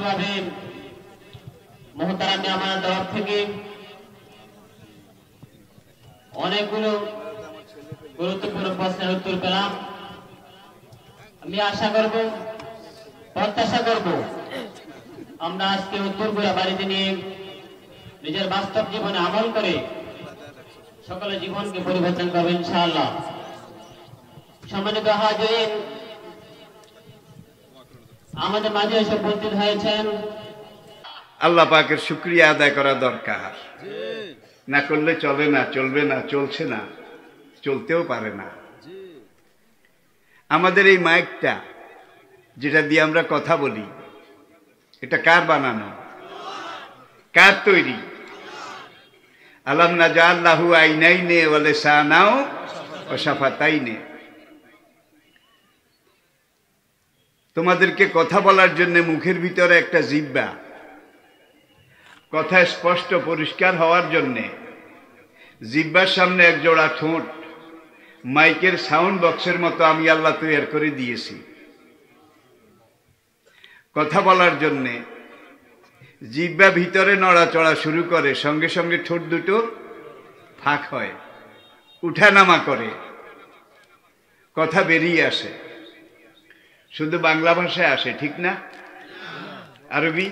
সুন্দরভাবে মোহতারাম আমার তরফ থেকে অনেকগুলো গুরুত্বপূর্ণ প্রশ্নের উত্তর পেলাম। আমি আশা করব, প্রত্যাশা করব আমরা আজকে উত্তরগুলো বাড়িতে নিয়ে নিজের বাস্তব জীবনে আমল করে সকলের জীবনকে পরিবর্তন করবো ইনশাআল্লাহ। সম্মানিত হাজিরিন, আমাদের মাঝে এসে উপস্থিত হয়েছেন, আল্লাহ পাকের শুকরিয়া আদায় করা দরকার। না করলে চলে না, চলবে না, চলছে না, চলতেও পারে না। আমাদের এই মাইকটা যেটা দিয়ে আমরা কথা বলি, এটা কার বানানো, কার তৈরি? আলাম নাজআল্লাহু আইনাইনে ওয়া লিসানাও ওয়া শাফাতাইনে। তোমাদেরকে কথা বলার জন্য মুখের ভিতরে একটা জিহ্বা, কথা স্পষ্ট পরিষ্কার হওয়ার জন্য জিহ্বার সামনে এক জোড়া ঠোঁট, মাইকের সাউন্ড বক্সের মতো আমি আল্লাহ তৈরি করে দিয়েছি। কথা বলার জন্য জিহ্বা ভিতরে নড়াচড়া শুরু করে, সঙ্গে সঙ্গে ঠোঁট দুটো ফাঁক হয়, উঠানামা করে, কথা বেরিয়ে আসে। শুধু বাংলা ভাষায় আসে, ঠিক না? আরবি,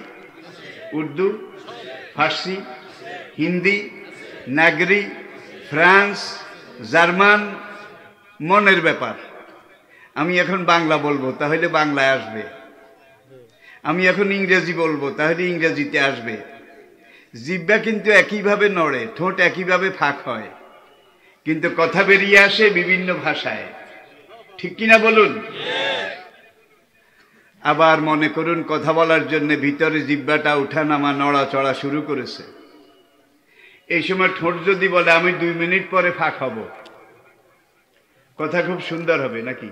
উর্দু, ফার্সি, হিন্দি, নাগরি, ফ্রান্স, জার্মান, মনের ব্যাপার। আমি এখন বাংলা বলবো, তাহলে বাংলায় আসবে। আমি এখন ইংরেজি বলবো, তাহলে ইংরেজিতে আসবে। জিহ্বা কিন্তু একইভাবে নড়ে, ঠোঁট একইভাবে ফাঁক হয়, কিন্তু কথা বেরিয়ে আসে বিভিন্ন ভাষায়, ঠিক কিনা বলুন? আবার মনে করুন কথা বলার জন্য ভিতরে জিহ্বাটা উঠানামা নড়াচড়া শুরু করেছে। এই সময় ঠোঁট যদি বলে আমি 2 মিনিট পরে ফাঁক হব, কথা খুব সুন্দর হবে নাকি?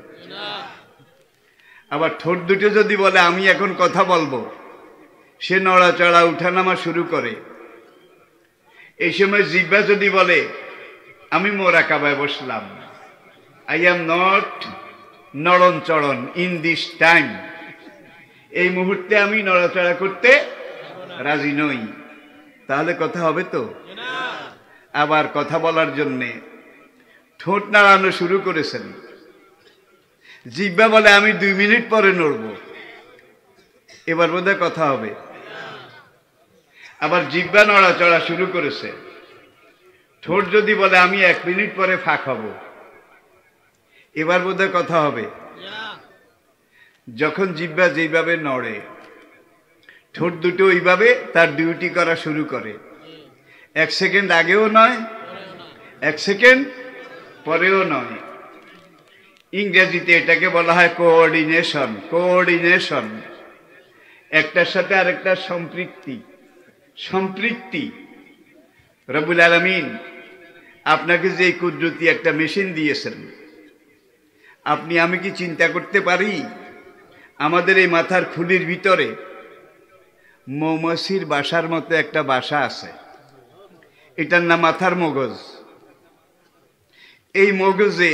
আবার ঠোঁট দুটো যদি বলে আমি এখন কথা বলবো, সে নড়াচড়া উঠানামা শুরু করে। এই সময় জিহ্বা যদি বলে আমি মোরাকাবায় বসলাম, আই এম নট নড়ন চড়ন ইন দিস টাইম, এই মুহূর্তে আমি নড়াচড়া করতে রাজি নই, তাহলে কথা হবে তো? আবার কথা বলার জন্যে ঠোঁট নাড়ানো শুরু করেছেন, জিহ্বা বলে আমি 2 মিনিট পরে নড়ব, এবার বোধহয় কথা হবে। আবার জিহ্বা নড়াচড়া শুরু করেছে, ঠোঁট যদি বলে আমি 1 মিনিট পরে ফাঁক হব, এবার বোধহয় কথা হবে। যখন জিহ্বা যেইভাবে নড়ে, ঠোঁট দুটো ওইভাবে তার ডিউটি করা শুরু করে। 1 সেকেন্ড আগেও নয়, 1 সেকেন্ড পরেও নয়। ইংরেজিতে এটাকে বলা হয় কোঅর্ডিনেশন। কোঅর্ডিনেশন, একটার সাথে আরেকটার সম্পৃক্তি। সম্পৃক্তি। রব্বুল আলামিন আপনাকে যে কুদরতি একটা মেশিন দিয়েছেন, আপনি আমি কি চিন্তা করতে পারি আমাদের এই মাথার খুলির ভিতরে মৌমাছির বাসার মতো একটা বাসা আছে, এটার নাম মাথার মগজ। এই মগজে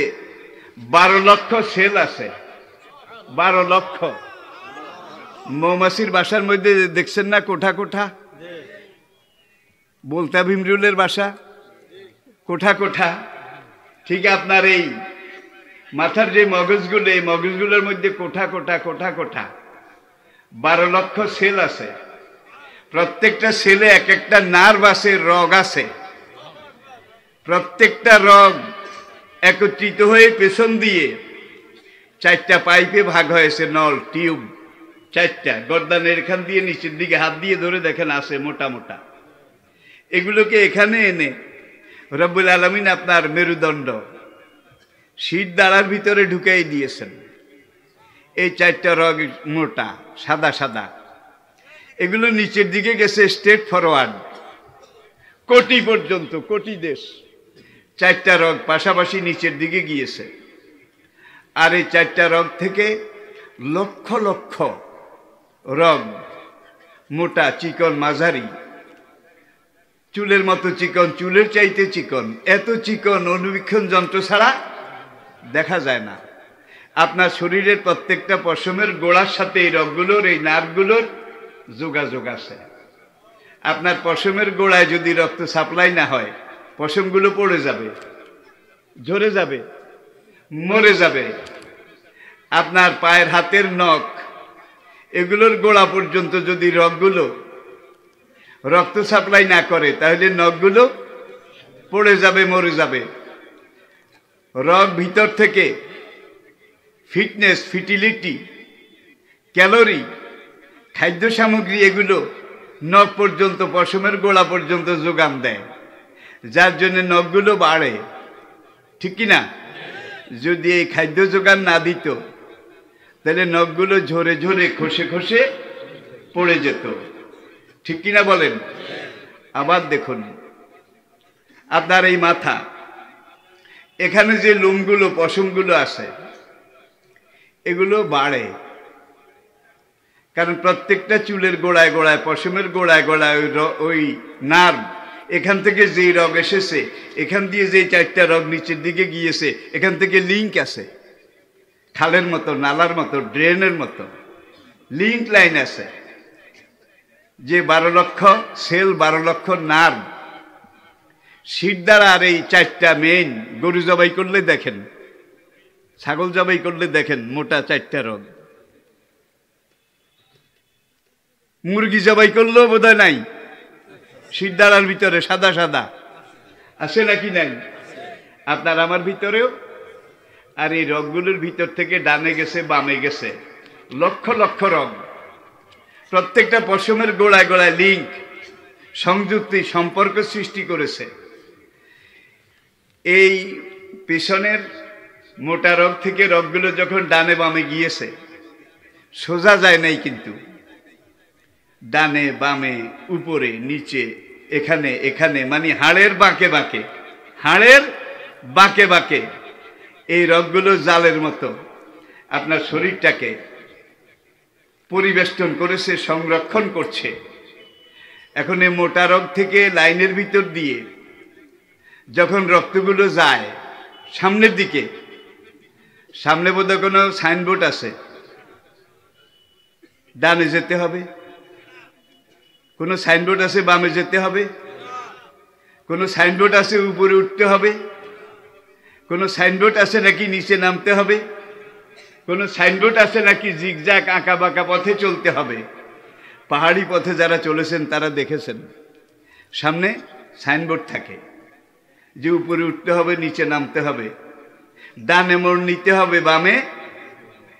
12 লক্ষ সেল আছে। 12 লক্ষ। মৌমাছির বাসার মধ্যে দেখছেন না কোঠা কোঠা, বলতা ভীমরুলের বাসা, কোঠা কোঠা। ঠিক আপনার এই মাথার যে মগজগুলো, এই মগজগুলোর মধ্যে কোঠা কোঠা কোঠা কোঠা 12 লক্ষ সেল আছে। প্রত্যেকটা সেলে এক একটা নার্ভ আছে, রগ আছে। প্রত্যেকটা রগ একত্রিত হয়ে পেছন দিয়ে 4টা পাইপে ভাগ হয়েছে, নল টিউব 4টা। গর্দানের এখান দিয়ে নিচের দিকে হাত দিয়ে ধরে দেখেন আছে মোটা মোটা। এগুলোকে এখানে এনে রব্বুল আলামিন আপনার মেরুদণ্ড শীত দাঁড়ার ভিতরে ঢুকাই দিয়েছেন। এই 4টা রগ মোটা, সাদা সাদা। এগুলো নিচের দিকে গেছে স্ট্রেট ফরওয়ার্ড, কোটি পর্যন্ত, কোটি দেশ। 4টা রগ পাশাপাশি নিচের দিকে গিয়েছে। আর এই 4টা রগ থেকে লক্ষ লক্ষ রগ, মোটা, চিকন, মাঝারি, চুলের মতো চিকন, চুলের চাইতে চিকন, এত চিকন অনুবীক্ষণ যন্ত্র ছাড়া দেখা যায় না। আপনার শরীরের প্রত্যেকটা পশমের গোড়ার সাথে এই রগগুলোর, এই নার্ভগুলোর যোগাযোগ আছে। আপনার পশমের গোড়ায় যদি রক্ত সাপ্লাই না হয়, পশমগুলো পড়ে যাবে, ঝরে যাবে, মরে যাবে। আপনার পায়ের হাতের নখ, এগুলোর গোড়া পর্যন্ত যদি রক্ত সাপ্লাই না করে, তাহলে নখগুলো পড়ে যাবে, মরে যাবে। রগ ভিতর থেকে ফিটনেস, ফিটিলিটি, ক্যালোরি, খাদ্য সামগ্রী, এগুলো নখ পর্যন্ত, পশমের গোড়া পর্যন্ত যোগান দেয়, যার জন্য নখগুলো বাড়ে। ঠিক কিনা? যদি এই খাদ্য যোগান না দিত, তাহলে নখগুলো ঝরে ঝরে, খসে খসে পড়ে যেত। ঠিক কিনা বলেন? আবার দেখুন, আপনার এই মাথা, এখানে যে লোমগুলো, পশমগুলো আছে, এগুলো বাড়ে, কারণ প্রত্যেকটা চুলের গোড়ায় গোড়ায়, পশমের গোড়ায় গোড়ায় ওই নার্ভ, এখান থেকে যেই রগ এসেছে, এখান দিয়ে যে 4টা রগ নিচের দিকে গিয়েছে, এখান থেকে লিঙ্ক আছে, খালের মতো, নালার মতো, ড্রেনের মতো লিঙ্ক লাইন আছে। যে 12 লক্ষ সেল, 12 লক্ষ নার্ভ, শিরদাঁড় আর এই 4টা মেইন। গরু জবাই করলে দেখেন, ছাগল জবাই করলে দেখেন, মোটা 4টা রগ। মুরগি জবাই করলেও বোধহয় নাই, শিরদাঁড়ার ভিতরে সাদা সাদা আছে নাকি? নাই। আপনার আমার ভিতরেও। আর এই রগগুলোর ভিতর থেকে ডানে গেছে, বামে গেছে, লক্ষ লক্ষ রগ। প্রত্যেকটা পশমের গোড়ায় গোড়ায় লিঙ্ক, সংযুক্তি, সম্পর্ক সৃষ্টি করেছে। এই পেছনের মোটা রগ থেকে রগগুলো যখন ডানে বামে গিয়েছে, সোজা যায় নাই, কিন্তু ডানে বামে, উপরে নিচে, এখানে এখানে, মানে হাড়ের বাঁকে বাঁকে, হাড়ের বাঁকে বাঁকে এই রগগুলো জালের মতো আপনার শরীরটাকে পরিবেষ্টন করেছে, সংরক্ষণ করছে। এখন এই মোটা রগ থেকে লাইনের ভিতর দিয়ে যখন রক্তগুলো যায় সামনের দিকে, সামনে বোধহয় কোনো সাইনবোর্ড আছে, ডানে যেতে হবে। কোনো সাইনবোর্ড আছে বামে যেতে হবে? কোনো সাইনবোর্ড আছে উপরে উঠতে হবে? কোনো সাইনবোর্ড আছে নাকি নিচে নামতে হবে? কোনো সাইনবোর্ড আছে নাকি জিগজ্যাগ আঁকা বাঁকা পথে চলতে হবে? পাহাড়ি পথে যারা চলেছেন তারা দেখেছেন, সামনে সাইনবোর্ড থাকে যে উপরে উঠতে হবে, নিচে নামতে হবে, ডানে মোড় নিতে হবে, বামে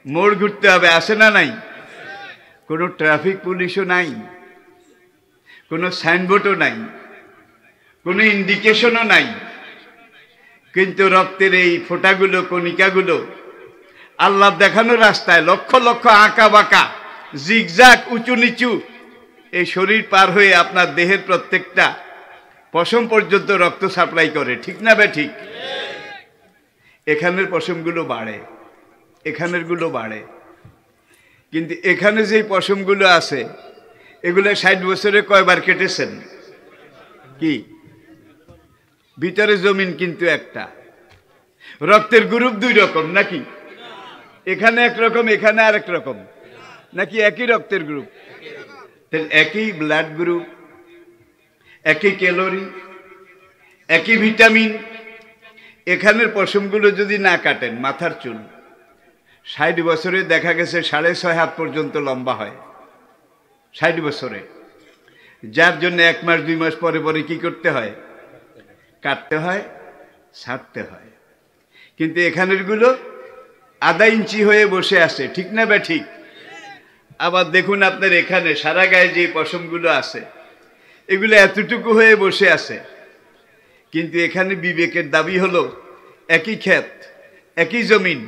মোড় ঘুরতে হবে। আছে না নাই? কোনো ট্রাফিক পুলিশও নাই, কোনো সাইনবোর্ডও নাই, কোনো ইন্ডিকেশনও নাই, কিন্তু রক্তের এই ফোঁটাগুলো, কণিকাগুলো আল্লাহ দেখানো রাস্তায় লক্ষ লক্ষ আঁকা বাঁকা, জিগজ্যাগ, উঁচু নিচু, এই শরীর পার হয়ে আপনার দেহের প্রত্যেকটা পশম পর্যন্ত রক্ত সাপ্লাই করে। ঠিক না বে ঠিক? এখানের পশমগুলো বাড়ে, এখানের গুলো বাড়ে, কিন্তু এখানে যে পশমগুলো আছে, এগুলো 60 বছরে কয়বার কেটেছেন? কি ভিতরে জমিন কিন্তু একটা। রক্তের গ্রুপ 2 রকম নাকি? এখানে একরকম, এখানে আরেক রকম, নাকি একই রক্তের গ্রুপ? একই ব্লাড গ্রুপ, একই ক্যালোরি, একই ভিটামিন। এখানের পশমগুলো যদি না কাটেন, মাথার চুল 60 বছরে দেখা গেছে 6.5 হাত পর্যন্ত লম্বা হয়, 60 বছরে। যার জন্য 1 মাস 2 মাস পরে পরে কি করতে হয়? কাটতে হয়, ছাড়তে হয়। কিন্তু এখানের গুলো আধা ইঞ্চি হয়ে বসে আছে। ঠিক না বে ঠিক? আবার দেখুন আপনার এখানে সারা গায়ে যে পশমগুলো আছে, এগুলো এতটুকু হয়ে বসে আছে, কিন্তু এখানে বিবেকের দাবি হলো একই ক্ষেত, একই জমিন,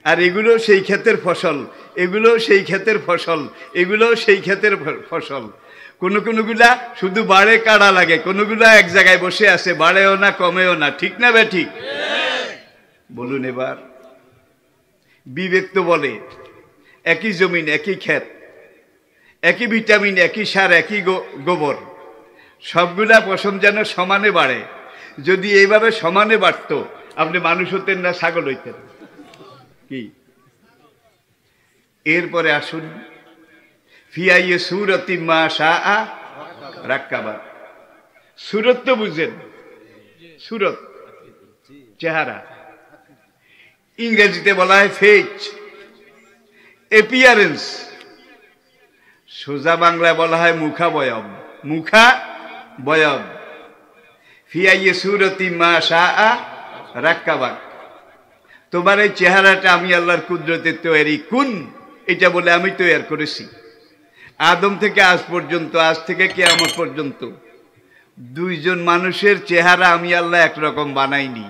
আর এগুলো সেই ক্ষেতের ফসল, এগুলো সেই ক্ষেতের ফসল, এগুলো সেই ক্ষেতের ফসল। কোনোগুলা শুধু বাড়ে, কাড়া লাগে, কোনোগুলা এক জায়গায় বসে আছে, বাড়েও না, কমেও না। ঠিক না বে ঠিক? বলুন এবার। বিবেক তো বলে একই জমিন, একই ক্ষেত, একই ভিটামিন, একই সার, একই গোবর, সবগুলা পশম যেন সমানে বাড়ে। যদি এইভাবে সমানে বাড়তো, আপনি মানুষ হতেন না, ছাগল হইতেন। কি? এরপরে আসুন, ফিয়াইয়ে সুরতি মা শাআ রাক্কাবা। সুরত তো বুঝেন, সুরত চেহারা, ইংরেজিতে বলা হয় ফেজ, এপিয়ারেন্স, সোজা বাংলায় বলা হয় মুখাবয়ব, মুখাবয়ব। ফিয়াইয়ে সুরতি মা শাআ রাক্কাবা। তোমার এই চেহারাটা আমি আল্লাহর কুদরতে তৈরি, কুন এটা বলে আমি তৈরি করেছি। আদম থেকে আজ পর্যন্ত, আজ থেকে কিয়ামত পর্যন্ত দুইজন মানুষের চেহারা আমি আল্লাহ একরকম বানাইনি।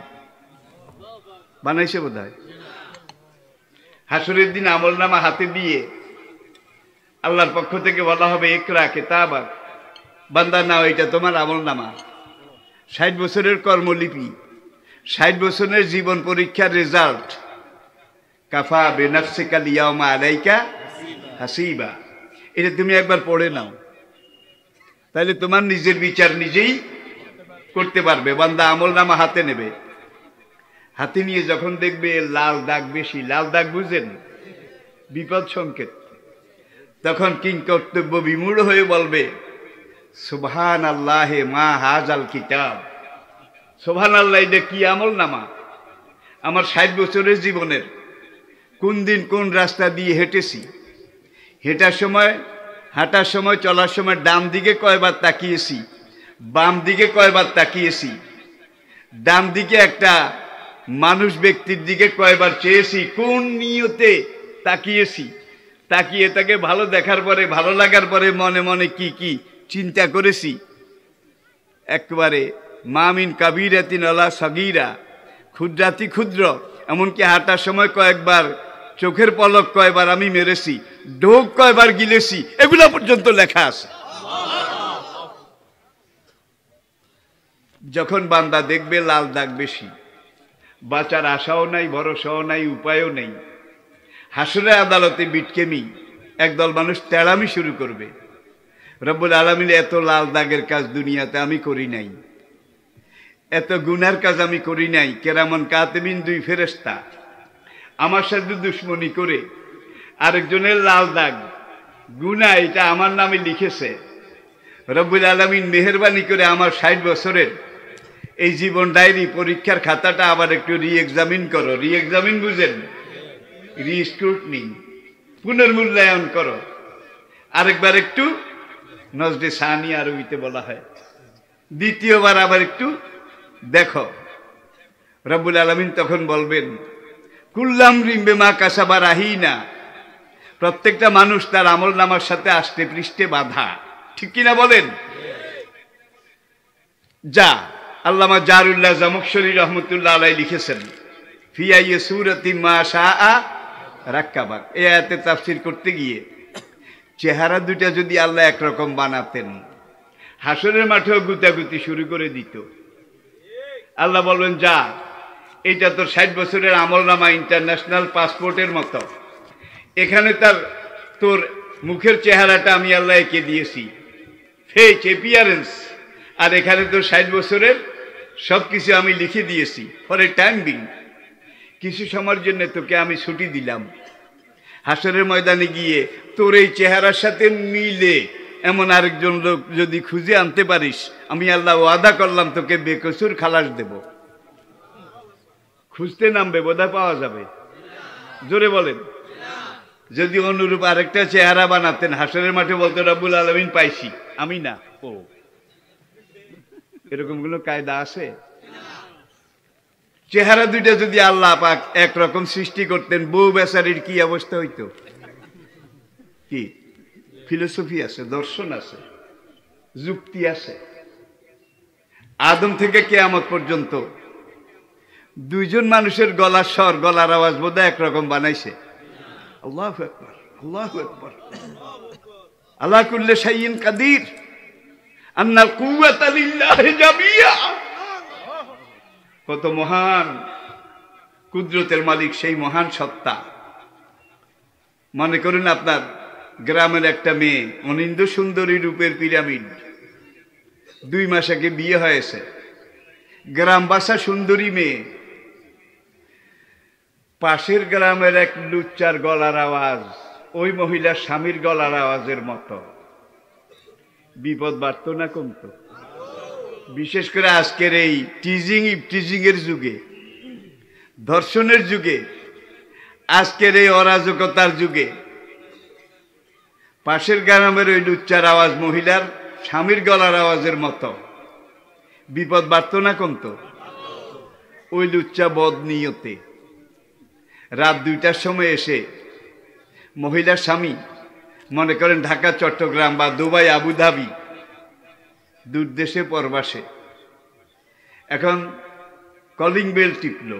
বানাইছে বোধহয়। হাসরের দিন আমলনামা হাতে দিয়ে আল্লাহর পক্ষ থেকে বলা হবে ইকরা কিতাবাক, বান্দা নাও এটা তোমার আমলনামা। 60 বছরের কর্মলিপি, 60 বছরের জীবন পরীক্ষার রেজাল্ট। কাফা বিনাফসিকা লিয়াউমা আলাইকা হাসিবা, এটা তুমি একবার পড়ে নাও, তাহলে তোমার নিজের বিচার নিজেই করতে পারবে। বান্দা আমলনামা হাতে নেবে, হাতে নিয়ে যখন দেখবে লাল দাগ বেশি, লাল দাগ বুঝেন বিপদ সংকেত, তখন কিং কর্তব্য বিমূঢ় হয়ে বলবে সুবহান আল্লাহ মা হাজাল কিতাব, সুবহান আল্লাহ, এটা কি আমলনামা? আমার 60 বছরের জীবনের কোন দিন কোন রাস্তা দিয়ে হেঁটেছি, হাঁটার সময় চলার সময় ডান দিকে কয়বার তাকিয়েছি, বাম দিকে কয়বার তাকিয়েছি, ডান দিকে একটা মানুষ ব্যক্তির দিকে কয়বার চেয়েছি, কোন নিয়তে তাকিয়েছি, তাকিয়ে তাকে ভালো দেখার পরে, ভালো লাগার পরে মনে মনে কি কি চিন্তা করেছি। একবারে মামিন কাবিরাতিন আলা সগীরা, ক্ষুদ্রাতি ক্ষুদ্র, এমনকি হাঁটার সময় কয়েকবার চোখের পলক কয়বার আমি মেরেছি, ঢোক কয়বার গিলেছি, এগুলো পর্যন্ত লেখা আছে। যখন বান্দা দেখবে লাল দাগ বেশি, বাঁচার আশাও নাই, ভরসাও নাই, উপায়ও নেই, হাসরের আদালতে বিটকেমি, একদল মানুষ তেড়ামি শুরু করবে। রব্বুল আলামিন এত লাল দাগের কাজ দুনিয়াতে আমি করি নাই, এত গুনার কাজ আমি করি নাই। কেরামান কাতিবিন, 2 ফেরেশতা আমার সাথে দুশ্মনী করে আরেকজনের লাল দাগ গুনাহ এটা আমার নামে লিখেছে। রব্বুল আলামিন মেহেরবানি করে আমার 60 বছরের এই জীবন ডায়েরি পরীক্ষার খাতাটা আবার একটু রি-এক্সামিন করো। রি-এক্সামিন বুঝেন, রি-স্ক্রুটনি, পুনর্মূল্যায়ন করো, আরেকবার একটু নজরে সানি আরবিতে বলা হয়, দ্বিতীয়বার আবার একটু দেখো। রব্বুল আলামিন তখন বলবেন কুল্লাম রিম্বেমা কাসাবা রাহিনা, প্রত্যেকটা মানুষ তার আমলনামার সাথে আষ্টে পৃষ্ঠে বাঁধা, ঠিক কিনা বলেন? যা আল্লামা জারুল্লাহ জামখশরী রহমতুল্লাহ আলাইহি লিখেছেন ফিয়াইয়ে সুরতি মা শাআ রাক্কাবা। এই আয়াতে তাফসীর করতে গিয়ে চেহারা দুটা যদি আল্লাহ একরকম বানাতেন, হাসরের মাঠেও গুতাগুতি শুরু করে দিত। আল্লাহ বলবেন যা, এটা তোর 60 বছরের আমলনামা, ইন্টারন্যাশনাল পাসপোর্টের মতো, এখানে তোর মুখের চেহারাটা আমি আল্লাহ এঁকে দিয়েছি, ফেস এপিয়ারেন্স, আর এখানে তোর 60 বছরের সবকিছু আমি লিখে দিয়েছি। ফর এ টাইম বিং, কিছু সময়ের জন্য তোকে আমি ছুটি দিলাম। হাসরের ময়দানে গিয়ে তোর এই চেহারার সাথে মিলে এমন আরেকজন লোক যদি খুঁজে আনতে পারিস, আমি আল্লাহ ওয়াদা করলাম তোকে বেকসুর খালাস দেব। খুঁজতে নামবে, বোধহয় পাওয়া যাবে, জোরে বলেন। যদি অনুরূপ আরেকটা চেহারা বানাতেন, হাসরের মাঠে বলতে রব্বুল আলামিন পাইছি, আমি না ও, এরকম কোনো কায়দা আছে? চেহারা দুইটা যদি আল্লাহ পাক একরকম সৃষ্টি করতেন, বউ বেচারির কি অবস্থা হইতো? কি ফিলোসফি আছে, দর্শন আছে, যুক্তি আছে। আদম থেকে কিয়ামত পর্যন্ত দুইজন মানুষের গলার স্বর, গলার আওয়াজ বোধহয় একরকম বানাইছে। আল্লাহু আকবার, আল্লাহু আকবার, আলা কুল্লি শাইইন কাদির, আন্নাল কুওয়াতা লিল্লাহি জামিয়া। কত মহান কুদরতের মালিক সেই মহান সত্তা। মনে করুন আপনার গ্রামের একটা মেয়ে, অনিন্দ্য সুন্দরী রূপের পিরামিড, 2 মাস আগে বিয়ে হয়েছে, গ্রামবাসা সুন্দরী মেয়ে, পাশের গ্রামের এক লুচ্চার গলার আওয়াজ ওই মহিলার স্বামীর গলার আওয়াজের মতো। বিপদ বাড়ত না কমতো? বিশেষ করে আজকের এই টিজিং এর যুগে, ধর্ষণের যুগে, আজকের এই অরাজকতার যুগে পাশের গ্রামের ওই লুচ্চার আওয়াজ মহিলার স্বামীর গলার আওয়াজের মতো। বিপদ বাড়ত না কমতো? ওই লুচ্চা বদনিয়তে রাত 2টার সময় এসে মহিলার স্বামী, মনে করেন ঢাকা, চট্টগ্রাম বা দুবাই, আবুধাবি, দূর দেশে পরবাসে, এখন কলিং বেল টিপল,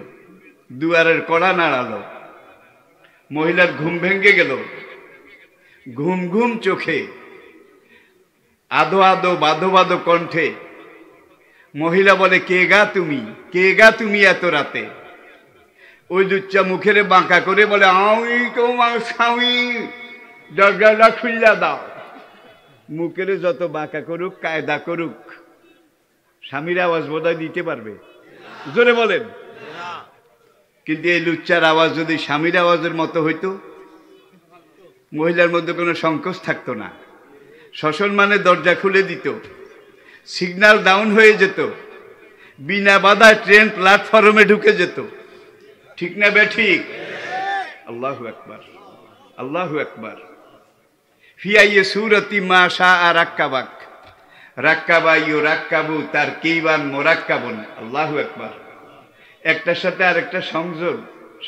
দুয়ারের কড়া নাড়ালো, মহিলার ঘুম ভেঙে গেল। ঘুম ঘুম চোখে, আদো আদো বাদো বাদো কণ্ঠে মহিলা বলে, কে গা তুমি, কে গা তুমি এত রাতে? ওই লুচ্চা মুখেরে বাঁকা করে বলে, আমি তোমার স্বামী, দরজাটা খুললা দাও। মুখেরে যত বাঁকা করুক, কায়দা করুক, স্বামীর আওয়াজ বোধহয় দিতে পারবে? জোরে বলেন। কিন্তু এই লুচ্চার আওয়াজ যদি স্বামীর আওয়াজের মতো হইতো, মহিলার মধ্যে কোনো সংকোচ থাকতো না। সসম্মানে দরজা খুলে দিত, সিগন্যাল ডাউন হয়ে যেত, বিনা বাধায় ট্রেন প্ল্যাটফর্মে ঢুকে যেত। ঠিক না বে ঠিক? আল্লাহু আকবার, আল্লাহু আকবার। ফিয়াইয়ে সুরতি মা শাআ রাক্কাবাক, রাক্কাবাইয়ু রাক্কাবু তারকিবান মুরাক্কাবুন। আল্লাহু আকবার। একটার সাথে আরেকটা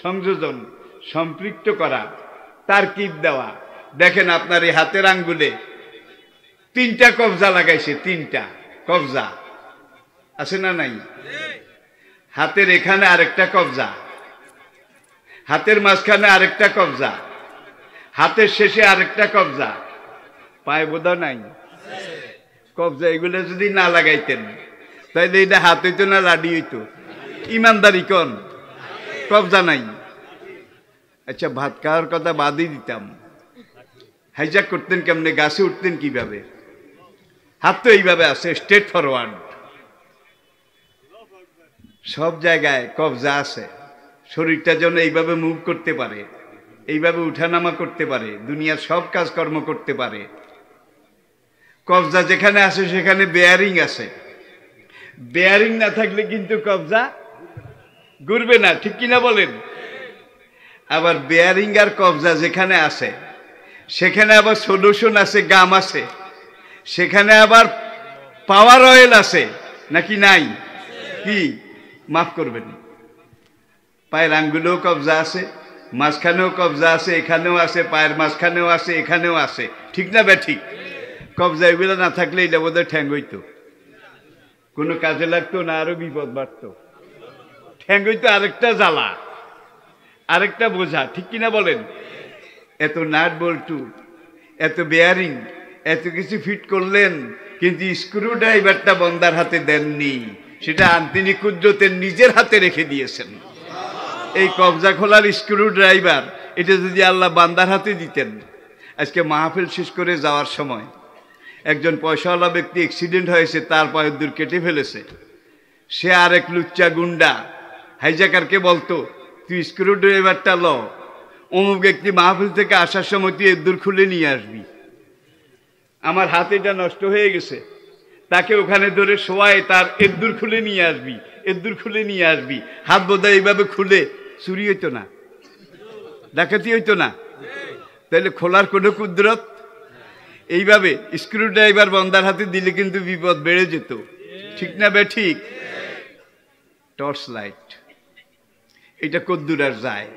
সংযোজন, সম্পৃক্ত করা, তারকিব দেওয়া। দেখেন আপনার এই হাতের আঙ্গুলে 3টা কবজা লাগাইছে, 3টা কবজা আছে না নাই? হাতের এখানে আরেকটা কবজা, হাতের মাঝখানে আরেকটা কবজা, হাতের শেষে আরেকটা কবজা, পায়ে বোধা নাই কবজা। এগুলো যদি না লাগাইতেন তাইলে এটা হাত হইতো না লাডি হইতো? ইমানদারি কোন? কবজা নাই। আচ্ছা, ভাত খাওয়ার কথা বাদই দিতাম, হাইজাক করতেন কেমনে, গাছে উঠতেন কিভাবে? হাত তো এইভাবে আছে, স্ট্রেট ফরওয়ার্ড। সব জায়গায় কবজা আছে। শরীরটা যেন এইভাবে মুভ করতে পারে, এইভাবে উঠানামা করতে পারে, দুনিয়ার সব কাজকর্ম করতে পারে। কবজা যেখানে আছে সেখানে বেয়ারিং আছে। বেয়ারিং না থাকলে কিন্তু কবজা ঘুরবে না। ঠিক কিনা বলেন? আবার বেয়ারিং আর কবজা যেখানে আছে সেখানে আবার সলিউশন আছে, গাম আছে, সেখানে আবার পাওয়ার অয়েল আছে নাকি নাই? কি মাফ করবেন, পায়ের আঙ্গুলেও কবজা আছে, মাঝখানেও কবজা আছে, এখানেও আছে, পায়ের মাঝখানেও আছে, এখানেও আছে। ঠিক না বে ঠিক? কবজা এগুলো না থাকলে এটা বোধহয় ঠ্যাং হইতো, কোনো কাজে লাগতো না, আরো বিপদ বাড়তো। ঠ্যাং হইতো আরেকটা জ্বালা, আরেকটা বোঝা। ঠিক কিনা বলেন? এত নাট বল্টু, এত বেয়ারিং, এত কিছু ফিট করলেন, কিন্তু স্ক্রু ড্রাইভারটা বন্দার হাতে দেননি, সেটা তিনি কুদরতের নিজের হাতে রেখে দিয়েছেন। এই কবজা খোলার স্ক্রু ড্রাইভার এটা যদি আল্লাহ বান্দার হাতে দিতেন, আজকে মাহফিল শেষ করে যাওয়ার সময় একজন পয়সাওয়ালা ব্যক্তি অ্যাক্সিডেন্ট হয়েছে, তার পায়ের দূর কেটে ফেলেছে। সে আরেক লুচ্চা গুন্ডা হাইজাকারকে বলতো, তুই স্ক্রু ড্রাইভারটা ল, অমুক ব্যক্তি মাহফিল থেকে আসার সময় তুই এর দূর খুলে নিয়ে আসবি। আমার হাত এটা নষ্ট হয়ে গেছে, তাকে ওখানে ধরে শোয়ায় তার এর দূর খুলে নিয়ে আসবি, এর দূর খুলে নিয়ে আসবি। হাত বোধহয় এইভাবে খুলে চুরি হইতো না, ডাকাতি হইতো না। তাহলে খোলার কোনো কুদরত? এইভাবে স্ক্রু ড্রাইভার বন্দার হাতে দিলে কিন্তু বিপদ বেড়ে যেত। ঠিক না বে ঠিক? টর্চ লাইট এটা কদ্দুর আর যায়?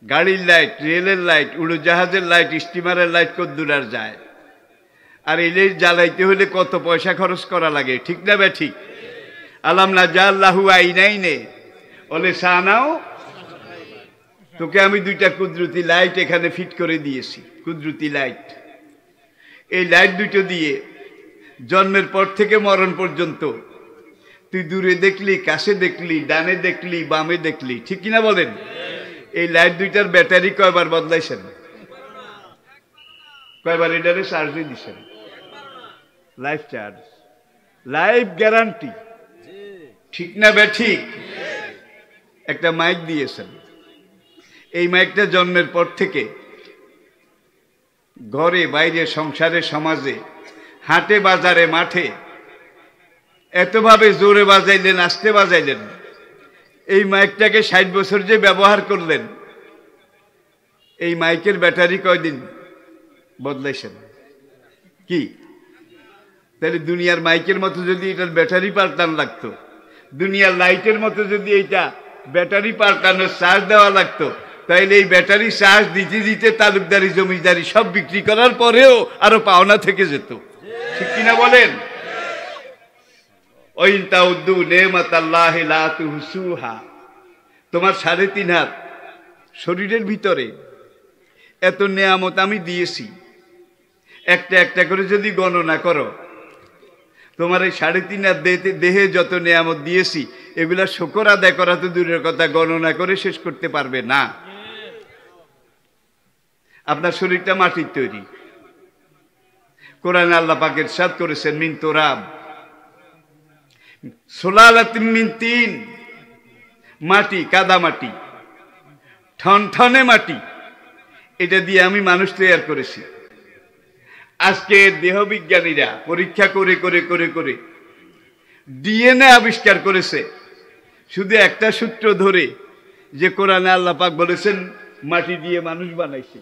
গাড়ির লাইট, রেলের লাইট, উড়োজাহাজের লাইট, স্টিমারের লাইট কদ্দুর আর যায়? আর এই লাইট জ্বালাইতে হলে কত পয়সা খরচ করা লাগে। ঠিক না বে ঠিক? আলাম না জাল্লাহু আইনাইনে ওলে সানাও, তোকে আমি 2টা কুদরতি লাইট এখানে ফিট করে দিয়েছি, কুদরতি লাইট। এই লাইট দুটো দিয়ে জন্মের পর থেকে মরণ পর্যন্ত তুই দূরে দেখলি, কাছে দেখলি, ডানে দেখলি, বামে দেখলি। ঠিক কিনা বলেন? এই লাইট দুইটার ব্যাটারি কয়বার বদলাইছেন? কয়বার এটারে চার্জে দিছেন? Life charge, life guarantee. ঠিক না বে ঠিক? একটা মাইক দিয়েছেন, এই মাইকটা জন্মের পর থেকে ঘরে বাইরে সংসারে সমাজে হাটে বাজারে মাঠে এতভাবে জোরে বাজাইলেন আস্তে বাজাইলেন, এই মাইকটাকে 60 বছর যে ব্যবহার করলেন, এই মাইকের ব্যাটারি কয়দিন বদলাইছেন কি? তাহলে দুনিয়ার মাইকের মতো যদি এটার ব্যাটারি পাল্টান লাগতো, দুনিয়ার লাইটের মতো যদি এইটা ব্যাটারি পাল্টানোর চার্জ দেওয়া লাগতো, তাইলে এই ব্যাটারি চার্জ দিতে দিতে তালুকদারি জমিদারি সব বিক্রি করার পরেও আরো পাওনা থেকে যেত, ঠিক কিনা বলেন? তোমার 3.5 হাত শরীরের ভিতরে এত নেয়ামত আমি দিয়েছি, একটা একটা করে যদি গণনা করো, তোমার এই 3.5 হাত দেহে যত নেয়ামত দিয়েছি এগুলা শুকর আদায় করা তো দূরের কথা, গণনা করে শেষ করতে পারবে না। আপনার শরীরটা মাটির তৈরি। কোরআনে আল্লাহ পাক ইরশাদ করেছেন, মিন তুরাব সুলালাতিন মিন তিন, মাটি, কাদা মাটি, ঠনঠনে মাটি, এটা দিয়ে আমি মানুষ তৈরি করেছি। আজকে দেহবিজ্ঞানীরা পরীক্ষা করে করে করে করে ডিএনএ আবিষ্কার করেছে, শুধু একটা সূত্র ধরে যে কোরআনে আল্লাহ পাক বলেছেন মাটি দিয়ে মানুষ বানাইছে।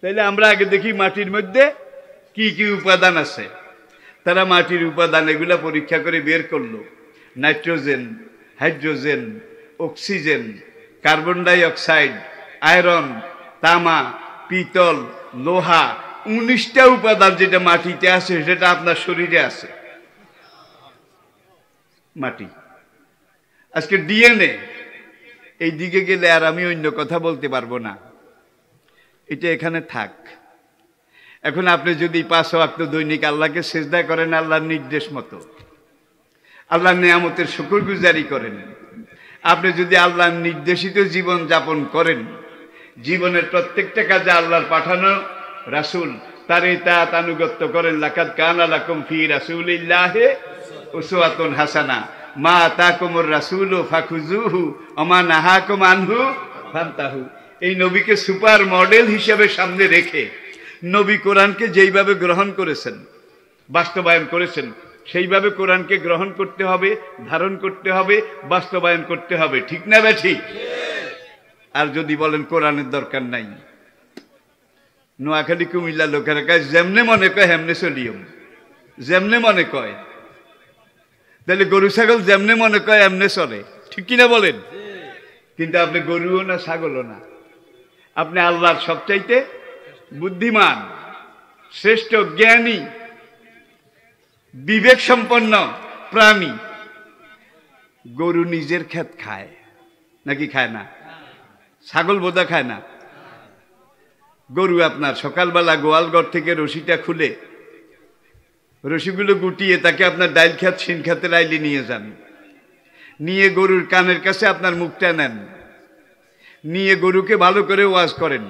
তাইলে আমরা আগে দেখি মাটির মধ্যে কি কি উপাদান আছে। তারা মাটির উপাদান এগুলা পরীক্ষা করে বের করলো, nitrogen, hydrogen, oxygen, carbon die oxide, iron, তামা, পিতল, লোহা, 19টা উপাদান যেটা মাটিতে আছে সেটা আপনার শরীরে আছে। মাটি আজকে ডিএনএ এই দিকে গেলে আর আমি অন্য কথা বলতে পারবো না, এটা এখানে থাক। এখন আপনি যদি 5 ওয়াক্ত দৈনিক আল্লাহকে সেজদা করেন আল্লাহর নির্দেশ মতো, আল্লাহর নিয়ামতের শুকরগুজারি করেন, আপনি যদি আল্লাহর নির্দেশিত জীবন যাপন করেন, জীবনের প্রত্যেকটা কাজে আল্লাহর পাঠানো রাসূল তার ইতাআত আনুগত্য করেন, লাকাদ কানা লাকুম ফি রাসূলিল্লাহি উসওয়াতুন হাসানা মা আতাকুমুর রাসূলু ফাখুযুহু ওয়া মা নাহাকুম আনহু ফান্তাহু। এই নবীকে সুপার মডেল হিসেবে সামনে রেখে নবী কোরআনকে যেইভাবে গ্রহণ করেছেন, বাস্তবায়ন করেছেন, সেইভাবে কোরআনকে গ্রহণ করতে হবে, ধারণ করতে হবে, বাস্তবায়ন করতে হবে, ঠিক না বেঠি? আর যদি বলেন কোরআনের দরকার নাই, নোয়াখালী কুমিল্লা লোকেরা কয় যেমনে মনে কয় হেমনে চলিয়ম, যেমনে মনে কয়। তাহলে গরু ছাগল যেমনে মনে কয় এমনে চলে, ঠিক কিনা বলেন? কিন্তু আপনি গরুও না ছাগলও না, আপনি আল্লাহর সবচাইতে বুদ্ধিমান, শ্রেষ্ঠ জ্ঞানী, বিবেক সম্পন্ন প্রাণী। গরু নিজের ক্ষেত খায় নাকি খায় না? ছাগল বোধা খায় না। গরু আপনার সকালবেলা গোয়ালঘর থেকে রশিটা খুলে রশিগুলো গুটিয়ে তাকে আপনার ডাইল খেত শিন খেতের আইলে নিয়ে যান, নিয়ে গরুর কানের কাছে আপনার মুখটা নেন, নিয়ে গরুকে ভালো করে ওয়াজ করেন,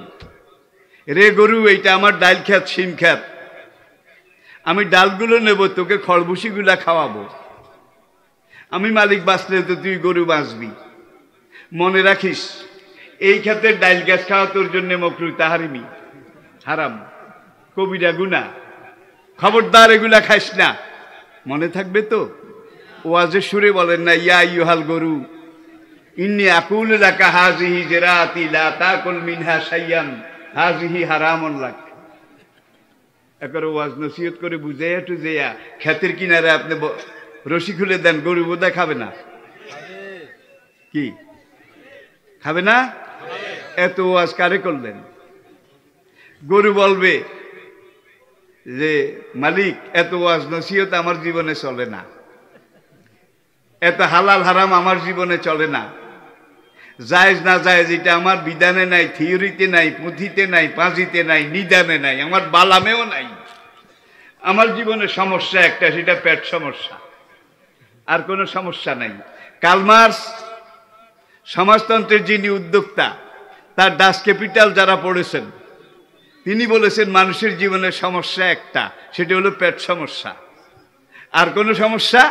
রে গরু এইটা আমার ডাইল খেত শিন খেত, আমি ডালগুলো নেব, তোকে খড়ভুসিগুলা খাওয়াবো, আমি মালিক বাঁচলে তো তুই গরু বাঁচবি, মনে রাখিস এই ক্ষেত্রে ডাইল গাছ খাওয়া তোর জন্য মকরুহ তাহারিমি, হারাম, কবিরা গুনাহ, খবরদার এগুলা খাইস না। মনে থাকবে তো? ওয়াজের সুরে বলেন না, ইয়া আইয়ুহাল গরু ইন্নী আকুলু লাকা হাযিহি জিরাতি লা তাকুল মিনহা শাইয়ান হাযিহি হারামুন লাক। একবার ওয়াজ নসিহত করে বুঝাইয়া টুজাইয়া ক্ষেতের কিনারে আপনি রশি খুলে দেন, গরু বোধা খাবে না? কি খাবে না? এত ওয়াজ কারে করলেন? গরু বলবে যে মালিক এত ওয়াজ নসিহত আমার জীবনে চলে না, এত হালাল হারাম আমার জীবনে চলে না, জায়েজ না জায়েজ এটা আমার বিধানে নাই, থিওরিতে নাই, পুঁথিতে নাই, পাঁজিতে নাই, নিদানে নাই, আমার বালামেও নাই। আমার জীবনে সমস্যা একটা, সেটা পেট সমস্যা, আর কোনো সমস্যা নাই। কার্ল মার্কস সমাজতন্ত্রের যিনি উদ্যোক্তা, তার ডাস ক্যাপিটাল যারা পড়েছেন, তিনি বলেছেন মানুষের জীবনের সমস্যা একটা, সেটা হলো পেট সমস্যা, আর কোনো সমস্যা।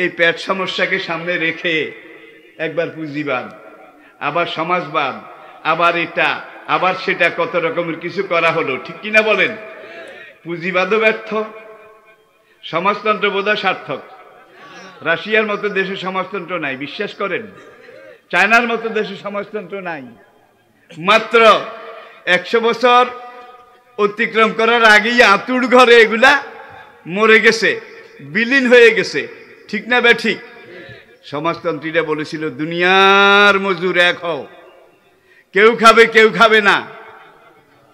এই পেট সমস্যাকে সামনে রেখে একবার পুঁজিবাদ, আবার সমাজবাদ, আবার এটা আবার সেটা কত রকমের কিছু করা হলো, ঠিক কিনা বলেন? পুঁজিবাদও ব্যর্থ, সমাজতন্ত্র বোধহয় সার্থক। রাশিয়ার মতো দেশে সমাজতন্ত্র নাই, বিশ্বাস করেন। চায়নার মতো দেশে সমাজতন্ত্র নাই। মাত্র 100 বছর অতিক্রম করার আগেই আঁতুড় ঘরে এগুলা মরে গেছে, বিলীন হয়ে গেছে, ঠিক না ঠিক? সমাজতন্ত্রীরা বলেছিল দুনিয়ার মজুর এক হও, কেউ খাবে কেউ খাবে না।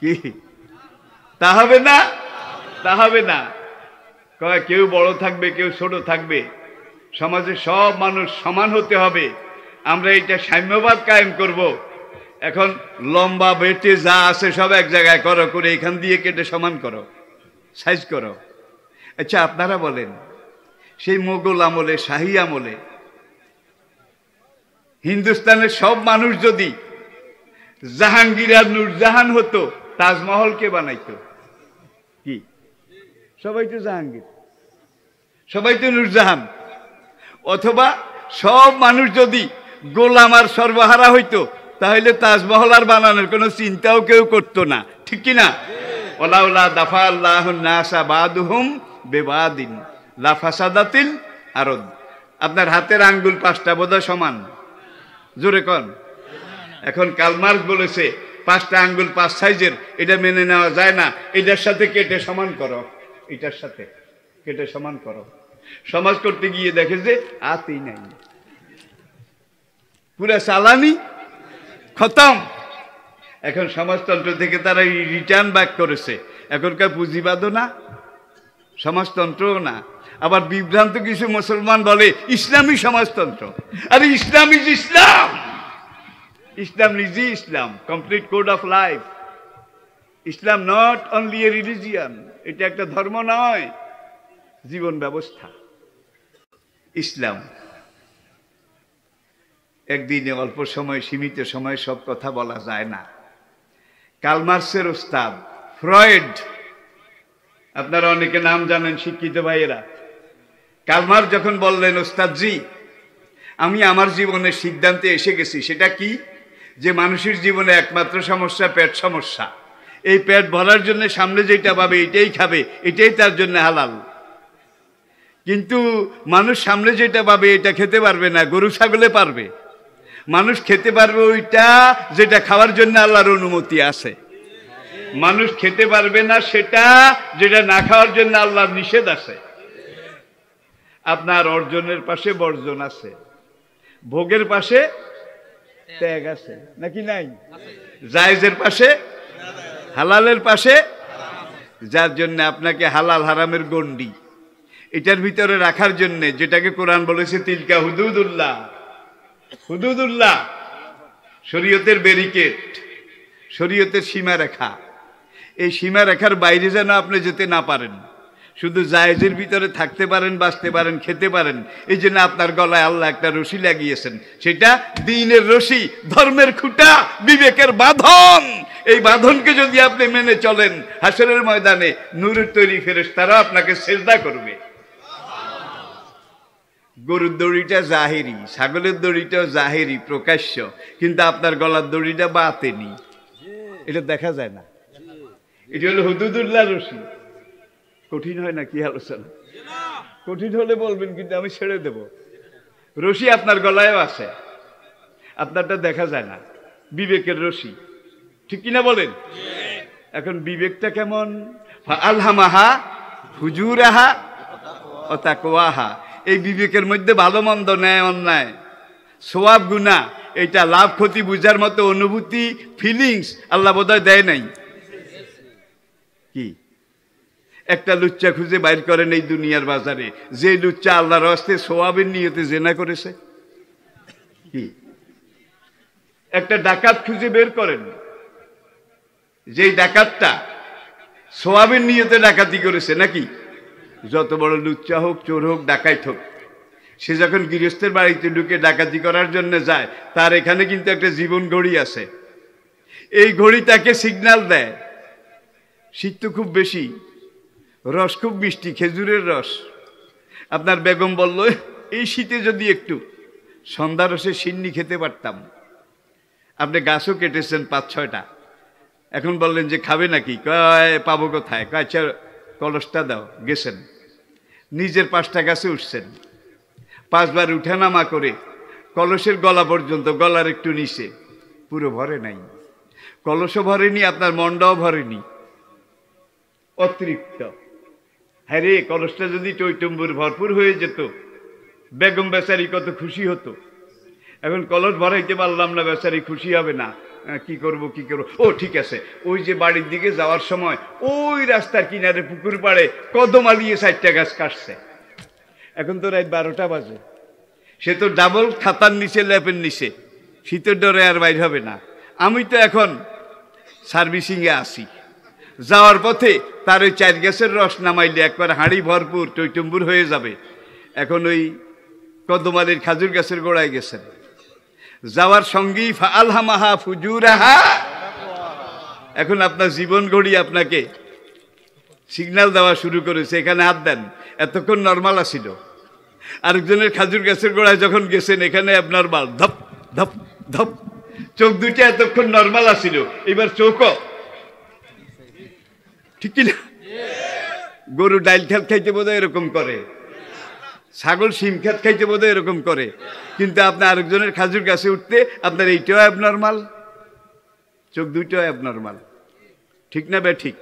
কি তা হবে না? তা হবে না। কয় কেউ বড় থাকবে কেউ ছোট থাকবে, সমাজে সব মানুষ সমান হতে হবে, আমরা এটা সাম্যবাদ কায়েম করব। এখন লম্বা বেটে যা আছে সব এক জায়গায় করো, করে এখান দিয়ে কেটে সমান করো, সাইজ করো। আচ্ছা আপনারা বলেন, সেই মোগল আমলে, শাহী আমলে হিন্দুস্তানের সব মানুষ যদি জাহাঙ্গীর আর নূরজাহান হতো, তাজমহল কে বানাইতো? কি সবাই তো জাহাঙ্গীর, সবাই তো নূরজাহান। অথবা সব মানুষ যদি গোলাম আর সর্বহারা হইতো, তাহলে তাজমহল আর বানানোর কোনো চিন্তাও কেউ করতো না, ঠিক কিনা? ওলাউলা দাফা আল্লাহ নাসা বাদুহুম বেবাদিন লা ফাসাদাতিল আরদ। আপনার হাতের আঙ্গুল 5টা বোধহয় সমান, জোরে কন। এখন কালমার্ক বলেছে 5টা আঙ্গুল 5 সাইজের, এটা মেনে নেওয়া যায় না, এটার সাথে কেটে সমান করো, এটার সাথে কেটে সমান করো। সমাজ করতে গিয়ে দেখে যে আতেই নাই, পুরা চালানি খতম। এখন সমাজতন্ত্র থেকে তারা রিটার্ন ব্যাক করেছে। এখনকার পুঁজিবাদও না, সমাজতন্ত্রও না। আবার বিভ্রান্ত কিছু মুসলমান বলে ইসলামী সমাজতন্ত্র। আরে ইসলাম ইজ ইসলাম, ইসলাম নিজে Islam, complete code of life. Islam not only a religion, এটা একটা ধর্ম নয়, জীবন ব্যবস্থা ইসলাম। একদিনে অল্প সময়, সীমিত সময় সব কথা বলা যায় না। কালমার্সের ওস্তাদ ফ্রয়েড, আপনারা অনেকে নাম জানেন শিক্ষিত ভাইয়েরা। কালমার্স যখন বললেন ওস্তাদজি আমি আমার জীবনের সিদ্ধান্তে এসে গেছি, সেটা কি? যে মানুষের জীবনে একমাত্র সমস্যা পেট সমস্যা। এই পেট ভরার জন্য সামনে যেটা পাবে এটাই খাবে, এটাই তার জন্য হালাল। কিন্তু মানুষ সামনে যেটা পাবে এটা খেতে পারবে না, গরু ছাগলে পারবে। মানুষ খেতে পারবে ওইটা যেটা খাওয়ার জন্য আল্লাহর অনুমতি আছে। মানুষ খেতে পারবে না সেটা যেটা না খাওয়ার জন্য আল্লাহর নিষেধ আছে। আপনার অর্জনের পাশে বর্জন আছে, ভোগের পাশে ত্যাগ আছে, নাকি নাই? জায়েজের পাশে, হালালের পাশে, যার জন্য আপনাকে হালাল হারামের গণ্ডি এটার ভিতরে রাখার জন্য, যেটাকে কোরআন বলেছে তিলকা হুদুদুল্লাহ, হুদুদুল্লাহ শরীয়তের ব্যারিকেড, শরীয়তের সীমারেখা। এই সীমারেখার বাইরে যেন আপনি যেতে না পারেন, শুধু জায়েজের ভিতরে থাকতে পারেন, বাঁচতে পারেন, খেতে পারেন। এই জন্য আপনার গলায় আল্লাহ একটা রশি লাগিয়েছেন, সেটা দ্বীনের রশি, ধর্মের খুঁটা, বিবেকের বাঁধন। এই বাঁধনকে যদি আপনি মেনে চলেন, হাসরের ময়দানে নূরের তৈরি ফেরেশতারা আপনাকে সেজদা করবে। গরুর দড়িটা জাহেরি, ছাগলের দড়িটাও জাহেরি, প্রকাশ্য, কিন্তু আপনার গলার দড়িটা বাতেনি, এটা দেখা যায় না। এটা হলো হুদুদুল্লাহ রশি। কঠিন হয় না কি আলোচনা? কঠিন হলে বলবেন, কিন্তু আমি ছেড়ে দেব। রশি আপনার গলায়ও আছে, আপনারটা দেখা যায় না, বিবেকের রশি, ঠিক কিনা বলেন? এখন বিবেকটা কেমন? আলহামাহা ফুজুরাহা ও তাকওয়াহা। এই বিবেকের মধ্যে ভালো মন্দ, ন্যায় অন্যায়, সওয়াব গুনাহ, এটা লাভ ক্ষতি বুঝার মতো অনুভূতি, ফিলিংস আল্লাহ বোধহয় দেয় নাই। কি একটা লুচ্চা খুঁজে বাইর করেন এই দুনিয়ার বাজারে, যে লুচ্চা আল্লাহর রাস্তে সওয়াবের নিয়তে জেনা করেছে? কি একটা ডাকাত খুঁজে বের করেন, যেই ডাকাতটা সওয়াবের নিয়তে ডাকাতি করেছে, নাকি? যত বড় লুচ্চা হোক, চোর হোক, ডাকাইত হোক, সে যখন গৃহস্থের বাড়িতে ঢুকে ডাকাতি করার জন্য যায়, তার এখানে কিন্তু একটা জীবন ঘড়ি আছে। এই ঘড়ি তাকে সিগন্যাল দেয়, শীত তো খুব বেশি, রস খুব মিষ্টি, খেজুরের রস। আপনার বেগম বলল এই শীতে যদি একটু সন্ধ্যা রসে সিন্নি খেতে পারতাম। আপনি গাছও কেটেছেন 5-6টা, এখন বললেন যে খাবে নাকি, কয় পাবো কোথায়, কয় আচ্ছা কলসটা দাও। গেছেন, নিজের 5টা গাছে উঠছেন, 5 বার উঠানামা করে কলসের গলা পর্যন্ত, গলার একটু নিচে, পুরো ভরে নাই। কলসও ভরেনি, আপনার মনটাও ভরেনি, অতিরিক্ত। হ্যাঁ রে, কলসটা যদি টইটম্বুর ভরপুর হয়ে যেত, বেগম বেচারি কত খুশি হতো। এখন কলস ভরাইতে পারলাম না, বেচারি খুশি হবে না, কি করব কি করব। ও ঠিক আছে, ওই যে বাড়ির দিকে যাওয়ার সময় ওই রাস্তার কিনারে পুকুর পাড়ে কদম আলিয়ে 4টা গাছ কাটছে। এখন তো রাত 12টা বাজে, সে তো ডাবল খাতার নিচে, ল্যাপের নিচে, শীতের ডরে আর বাইর হবে না। আমি তো এখন সার্ভিসিংয়ে আসি, যাওয়ার পথে তার ওই 4 গাছের রস নামাইলে একবার হাঁড়ি ভরপুর টইটম্বুর হয়ে যাবে। এখন ওই কদমালির খাজুর গাছের গোড়ায় গেছেন, যাওয়ার সঙ্গেই ফাআলহামাহা ফুজুরাহা। এখন আপনার জীবন ঘড়ি আপনাকে সিগন্যাল দেওয়া শুরু করেছে, এখানে হাত দেন। এতক্ষণ নর্মাল আছিল, আরেকজনের খাজুর গাছের গোড়ায় যখন গেছেন এখানে আপনার বাল ধপ ধপ ধপ। চোখ দুইটা এতক্ষণ নর্মাল আছিল, এবার চোখও ঠিক কিনা? গরু ডাইল খেত খাইতে বোধহয় এরকম করে, ছাগল শিম খেত খাইতে বোধহয় এরকম করে, কিন্তু আপনি আরেকজনের খাজুর গাছে উঠতে আপনার এইটাও অ্যাবনর্মাল, চোখ দুইটাও অ্যাবনর্মাল, ঠিক না বে ঠিক?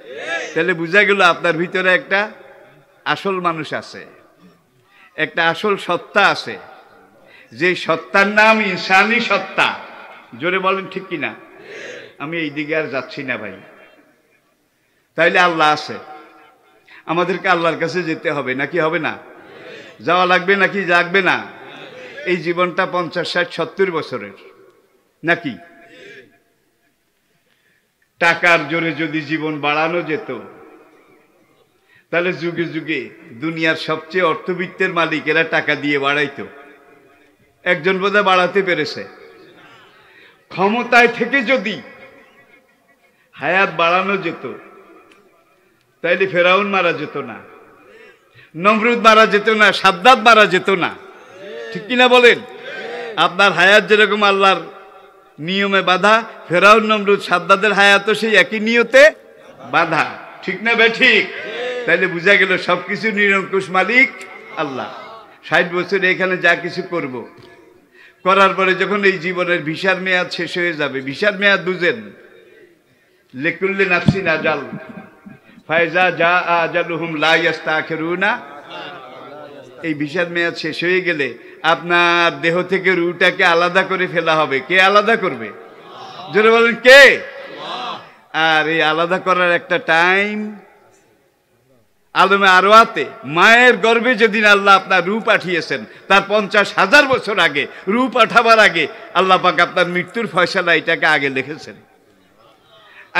তাহলে বোঝা গেল আপনার ভিতরে একটা আসল মানুষ আছে, একটা আসল সত্তা আছে, যে সত্তার নাম ইনসানি সত্তা। জোরে বলেন ঠিক কিনা? আমি এই দিকে আর যাচ্ছি না ভাই। তাইলে আল্লাহ আছে, আমাদেরকে আল্লাহর কাছে যেতে হবে নাকি হবে না? যাওয়া লাগবে নাকি লাগবে না? এই জীবনটা 50, 60, 70 বছরের নাকি? টাকার জোরে যদি জীবন বাড়ানো যেত, তাহলে যুগে যুগে দুনিয়ার সবচেয়ে অর্থবিত্তের মালিকেরা টাকা দিয়ে বাড়াইতো। একজন বোধহয় বাড়াতে পেরেছে। ক্ষমতায় থেকে যদি হায়াত বাড়ানো যেত, তাইলে ফেরাউন মারা যেত না, নমরুদ মারা যেত না, সাদ্দাত মারা যেত না, ঠিক কিনা বলেন? আপনার হায়াত যেরকম আল্লাহর নিয়মে বাধা, ফেরাউন নমরুদ সাদ্দাতের হায়াতও সেই একই নিয়তে বাধা, ঠিক না বে ঠিক? তাইলে বোঝা গেল সবকিছু নিরঙ্কুশ মালিক আল্লাহ। 60 বছরে এখানে যা কিছু করব, করার পরে যখন এই জীবনের ভিসার মেয়াদ শেষ হয়ে যাবে, ভিসার মেয়াদ বুঝেন, লিকুল্লি নাফসিন আজাল ফায়জা যা আজালুহুম লা ইস্তাখিরুনা। এই ভিসার মেয়াদ শেষ হয়ে গেলে আপনার দেহ থেকে রুহটাকে আলাদা করে ফেলা হবে। কে আলাদা করবে? জোরে বলেন কে? আর এই আলাদা করার একটা টাইম আলমে আরওয়াতে, মায়ের গর্ভে যেদিন আল্লাহ আপনার রূহ পাঠিয়েছেন, তার 50,000 বছর আগে, রূহ পাঠাবার আগে আল্লাহ পাক আপনার মৃত্যুর ফয়সালা এটাকে আগে লিখেছেন।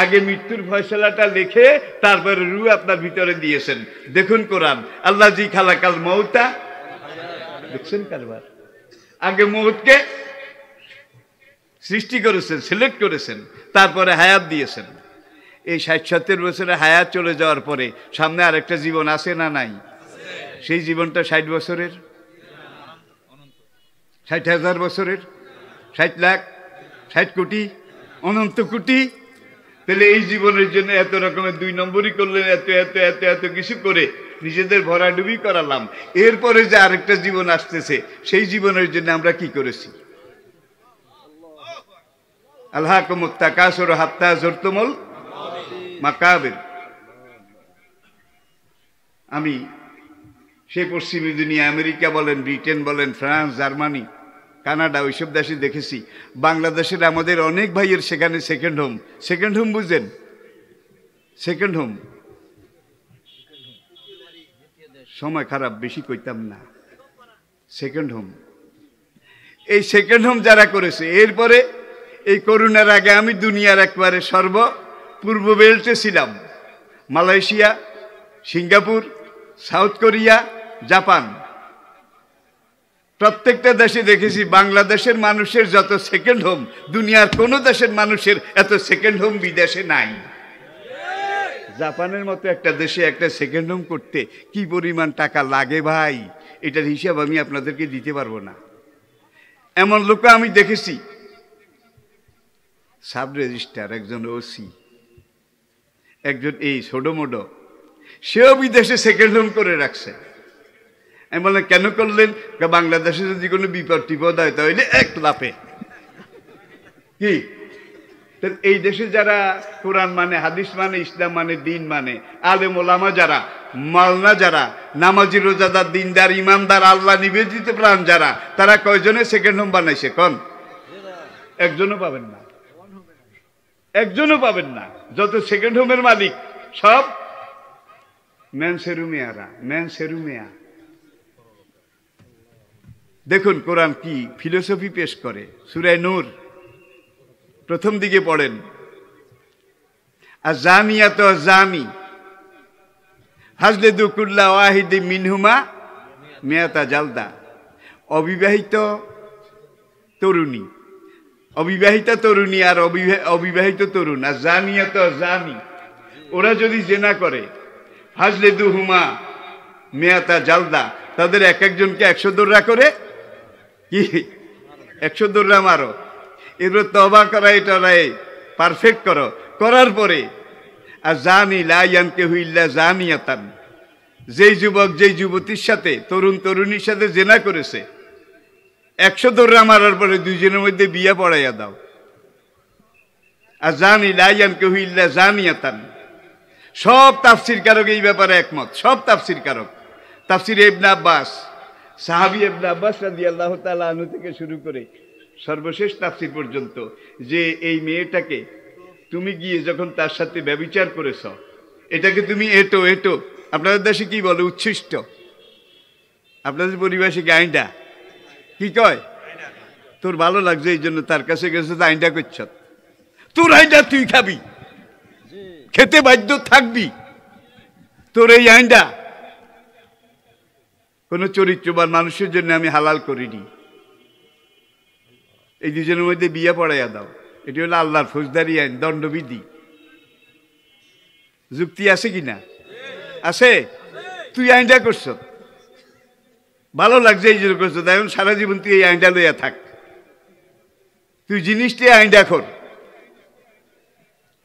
আগে মৃত্যুর ফয়সালাটা লিখে তারপরে রূহ আপনার ভিতরে দিয়েছেন। দেখুন কোরআন, আল্লাহ জি খালাকাল মউতা, দেখছেন কারবার, আগে মউতকে সৃষ্টি করেছেন, সিলেক্ট করেছেন, তারপরে হায়াত দিয়েছেন। এই 60-70 বছরে হায়াত চলে যাওয়ার পরে সামনে আরেকটা জীবন আছে না নাই? সেই জীবনটা 60 বছরের, 60,000 বছরের, 60 লাখ, 60 কোটি, অনন্ত কোটি। তাহলে এই জীবনের জন্য এত রকমের 2 নম্বরই করলেন, এত এত এত এত কিছু করে নিজেদের ভরাডুবি করালাম। এরপরে যে আরেকটা জীবন আসতেছে, সেই জীবনের জন্য আমরা কি করেছি? আলহাকুমুত তাকাসুর হাত্তা যুরতুমুল মাকাবির। আমি সেই পশ্চিমী দুনিয়া, আমেরিকা বলেন, ব্রিটেন বলেন, ফ্রান্স, জার্মানি, কানাডা, ওইসব দেশে দেখেছি। বাংলাদেশের আমাদের অনেক ভাইয়ের সেখানে সেকেন্ড হোম। সেকেন্ড হোম বুঝেন? সেকেন্ড হোম, সময় খারাপ, বেশি কইতাম না। সেকেন্ড হোম, এই সেকেন্ড হোম যারা করেছে, এরপরে এই করোনার আগে আমি দুনিয়ার একবারে পূর্ব বেল্টে ছিলাম। Malaysia, Singapore, south Korea, Japan, প্রত্যেকটা দেশে দেখেছি বাংলাদেশের মানুষের যত সেকেন্ড হোম, দুনিয়ার কোন দেশের মানুষের এত সেকেন্ড হোম বিদেশে নাই। জাপানের মতো একটা দেশে একটা সেকেন্ড হোম করতে কি পরিমাণ টাকা লাগে ভাই, এটার হিসাব আমি আপনাদেরকে দিতে পারবো না। এমন লোক আমি দেখেছি, সাব রেজিস্ট্রার, একজন ওসি, একজন এই ছোটো মোটো, সেও বিদেশে সেকেন্ড হোম করে রাখছে। আমি বললাম কেন করলেন? বাংলাদেশে যদি কোনো বিপদ টিপদ হয় তাহলে এক লাফে কি। এই দেশে যারা কোরআন মানে, হাদিস মানে, ইসলাম মানে, দিন মানে, আলেম ওলামা যারা, মাওলানা যারা, নামাজি রোজাদার, দিনদার, ইমানদার, আল্লাহ নিবেদিত প্রাণ যারা, তারা কয়জনে সেকেন্ড হোম বানাইছে? কোন একজনও পাবেন না, একজনও পাবেন না। যত সেকেন্ড হোমের মালিক সব ম্যানসেরুমিয়ারা, ম্যানসেরুমিয়া। দেখুন কোরআন কি ফিলোসফি পেশ করে। সূরা নূর প্রথম দিকে পড়েন, আযানিয়াতু আযানি হাজলিদু কুল্লা ওয়াহিদি মিনহুমা মিয়াতা জালদা। অবিবাহিত তরুণী, অবিবাহিতা তরুণী আর অবিবাহিত তরুণ, আর জানিয়াতু আযানি, ওরা যদি জেনা করে, হাজলিদু হুমা মিয়াতা জালদা, তাদের এক একজনকে 100 দৌড়া করে কি 100 দৌড়া মারো। এগুলো তওবা করা, এটা পারফেক্ট করো। করার পরে আর জানি লা ইয়ানকিহু ইল্লা জানিয়াতান, যেই যুবক যেই যুবতীর সাথে, তরুণ তরুণীর সাথে জেনা করেছে, 100 দৌড়া মারার পরে দুইজনের মধ্যে বিয়ে পড়াইয়া দাও। আর জানি লা ইয়ানকিহু ইল্লা জানিয়াতান। সব তাফসীর কারক এই ব্যাপারে একমত, সব তাফসীর কারক। তাফসীর ইবনে আব্বাস, সাহাবী ইবনে আব্বাস রাদিয়াল্লাহু তাআলা আনহু থেকে শুরু করে সর্বশেষ তাফসীর পর্যন্ত, যে এই মেয়েটাকে তুমি গিয়ে যখন তার সাথে ব্যভিচার করেছ, এটাকে তুমি এটো এটো, আপনাদের দেশে কি বলে? উচ্ছিষ্ট। আপনাদের পরিবেশে কি আইনটা কি কয়? তোর ভালো লাগছে এই জন্য তার কাছে গেছে, আইনটা করছ। তোর আইনটা তুই খাবি, খেতে বাধ্য থাকবি। তোর এই আইনটা কোন চরিত্রবান মানুষের জন্য আমি হালাল করিনি। এই দুজনের মধ্যে বিয়ে পড়াইয়া দাও। এটি হলো আল্লাহর ফৌজদারি আইন, দণ্ডবিধি। যুক্তি আছে কিনা? আছে। তুই আইনটা করছ, ভালো লাগছে এই জন্য করছো, তাই সারা জীবন তুই এই আইনটা লইয়া থাক। তুই জিনিসটি আইনটা কর।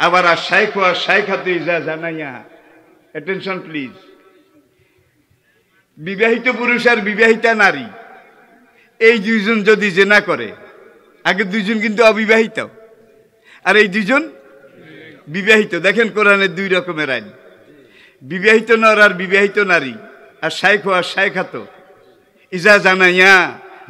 আবার আর শাইখ আর শাইখাতে যা জানাইয়া, অ্যাটেনশন প্লিজ। বিবাহিত পুরুষ আর বিবাহিতা নারী, এই দুইজন যদি জেনা করে, আগে দুইজন কিন্তু অবিবাহিত, আর এই দুইজন বিবাহিত। দেখেন কোরআনের 2 রকমের আইন, বিবাহিত নর আর বিবাহিত নারী, আর শাইখ আর শাইখাত ইজা জানাইয়া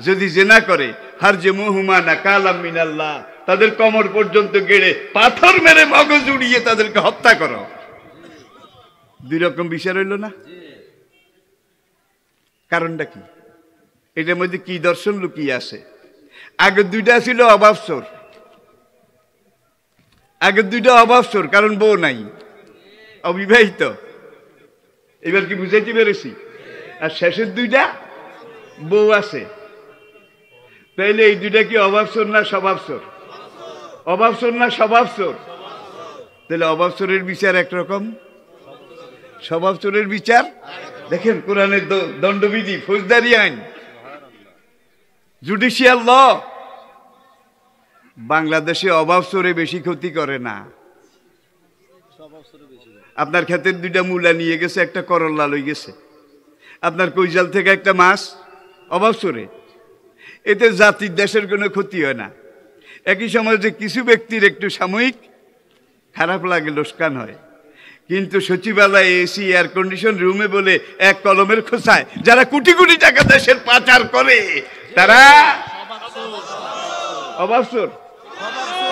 যদি জেনা করে, হার যে মুহুমা নাকালাম মিনাল্লাহ, তাদের কোমর পর্যন্ত গেড়ে পাথর মেরে মগজ উড়িয়ে তাদেরকে হত্যা করো। 2 রকম বিচার হইল না? কারণটা কি? এটার মধ্যে কি দর্শন লুকিয়ে আছে? আগের 2টা ছিল অভাবসর, আগের 2টা অভাবসর, কারণ বউ নাই, অবিবাহিত। এবার কি বুঝাইতে পেরেছি? আর শেষের 2টা বউ আছে। তাইলে এই 2টা কি অভাবসর না স্বভাবসর? অভাবসর না স্বভাবসর? তাহলে অভাবসরের বিচার একরকম, স্বভাবসরের বিচার। দেখেন কোরআনের দণ্ডবিধি, ফৌজদারি আইন, জুডিশিয়াল ল। বাংলাদেশে অভাবসরে বেশি ক্ষতি করে না। আপনার ক্ষেতের 2টা মূলা নিয়ে গেছে, একটা করল্লা লই গেছে, আপনার কৈজাল থেকে একটা মাছ, অভাবসরে। এতে জাতির দেশের কোনো ক্ষতি হয় না। একই সমাজে কিছু ব্যক্তির একটু সাময়িক খারাপ লাগে, লোকসান হয়, কিন্তু সচিবালয়, এসি, এয়ার কন্ডিশন রুমে বলে এক কলমের খোঁচায় যারা কোটি কোটি টাকা দেশের পাচার করে, তারা অভাবসর।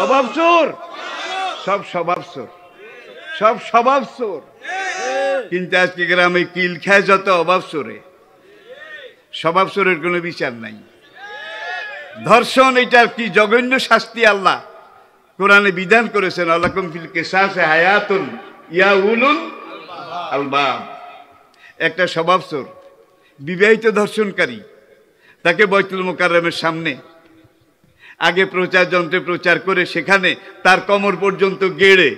অভাবসর, সব স্বভাবসর, সব স্বভাবসর। কিন্তু আজকে গ্রামে কিল খায় যত অভাবসরে, স্বভাবসরের কোনো বিচার নাই। ধর্ষণ, এটার কি জঘন্য শাস্তি আল্লাহ কোরআনে বিধান করেছেন, আলাকুম ফিল কিসাসে হায়াতুন ইয়া উলুল আলবাব। একটা স্বভাবসর বিবাহিত ধর্ষণকারী, তাকে বাইতুল মুকাররমের সামনে আগে প্রচার যন্ত্রে প্রচার করে সেখানে তার কোমর পর্যন্ত গেড়ে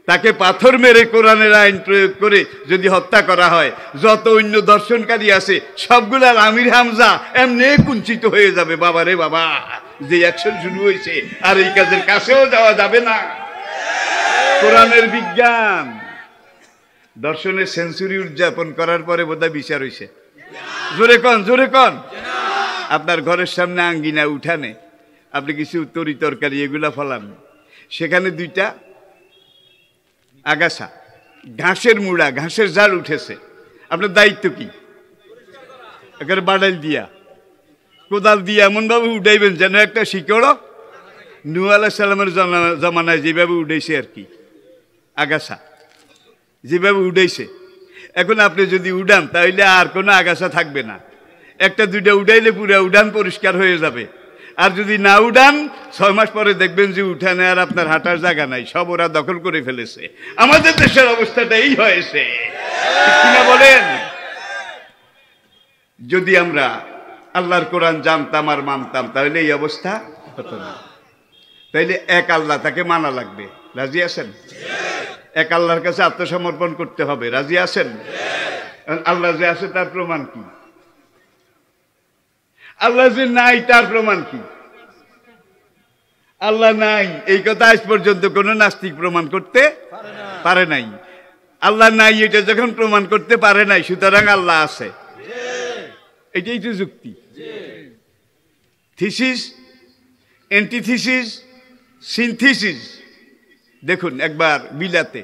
তাকে পাথর মেরে কোরআনের আইন প্রয়োগ করে যদি হত্যা করা হয়, যত অন্য দর্শনকারী আছে সবগুলার আমির হামজা এমনি কুঞ্চিত হয়ে যাবে। বাবা রে বাবা, যে অ্যাকশন শুরু হয়েছে, আর এই কাজের কাছেও যাওয়া যাবে না। কোরআনের বিজ্ঞান। দর্শনের সেঞ্চুরি উদযাপন করার পরে বোধহয় বিচার হইছে। জোরে কন, জোরে কন। আপনার ঘরের সামনে আঙ্গিনা উঠানে আপনি কিছু তরি তরকারি এগুলা ফলান, সেখানে দুইটা আগাছা, ঘাসের মুড়া, ঘাসের জাল উঠেছে, আপনার দায়িত্ব কি? একেবারে বাড়াইল দিয়া, কোদাল দিয়ে এমনভাবে উঠাইবেন যেন একটা শিকড় নূহ আলাইহিস সালামের জমানায় যেভাবে উঠেছে আর কি, আগাছা যেভাবে উঠেছে। এখন আপনি যদি উড়ান তাহলে আর কোনো আগাছা থাকবে না। একটা দুইটা উঠাইলে পুরো উড়ান পরিষ্কার হয়ে যাবে। আর যদি না উড়ান 6 মাস পরে দেখবেন যে উঠানে আর আপনার হাঁটার জায়গা নাই, সব ওরা দখল করে ফেলেছে। আমাদের দেশের অবস্থাটা এই হয়েছে, ঠিক কিনা বলেন? যদি আমরা আল্লাহর কোরআন জানতাম আর মানতাম তাহলে এই অবস্থা হতো না। তাইলে এক আল্লাহ, তাকে মানা লাগবে। রাজি আছেন? এক আল্লাহর কাছে আত্মসমর্পণ করতে হবে। রাজি আছেন? আল্লাহ যে আছে তার প্রমাণ কি? আল্লাহ যে নাই তার প্রমাণ কি? আল্লাহ নাই এই কথা আজ পর্যন্ত কোন নাস্তিক প্রমাণ করতে পারে নাই। আল্লাহ নাই এটা যখন প্রমাণ করতে পারে নাই, সুতরাং আল্লাহ আছে, এটাই তো যুক্তি। Thesis, antithesis, synthesis. দেখুন একবার বিলাতে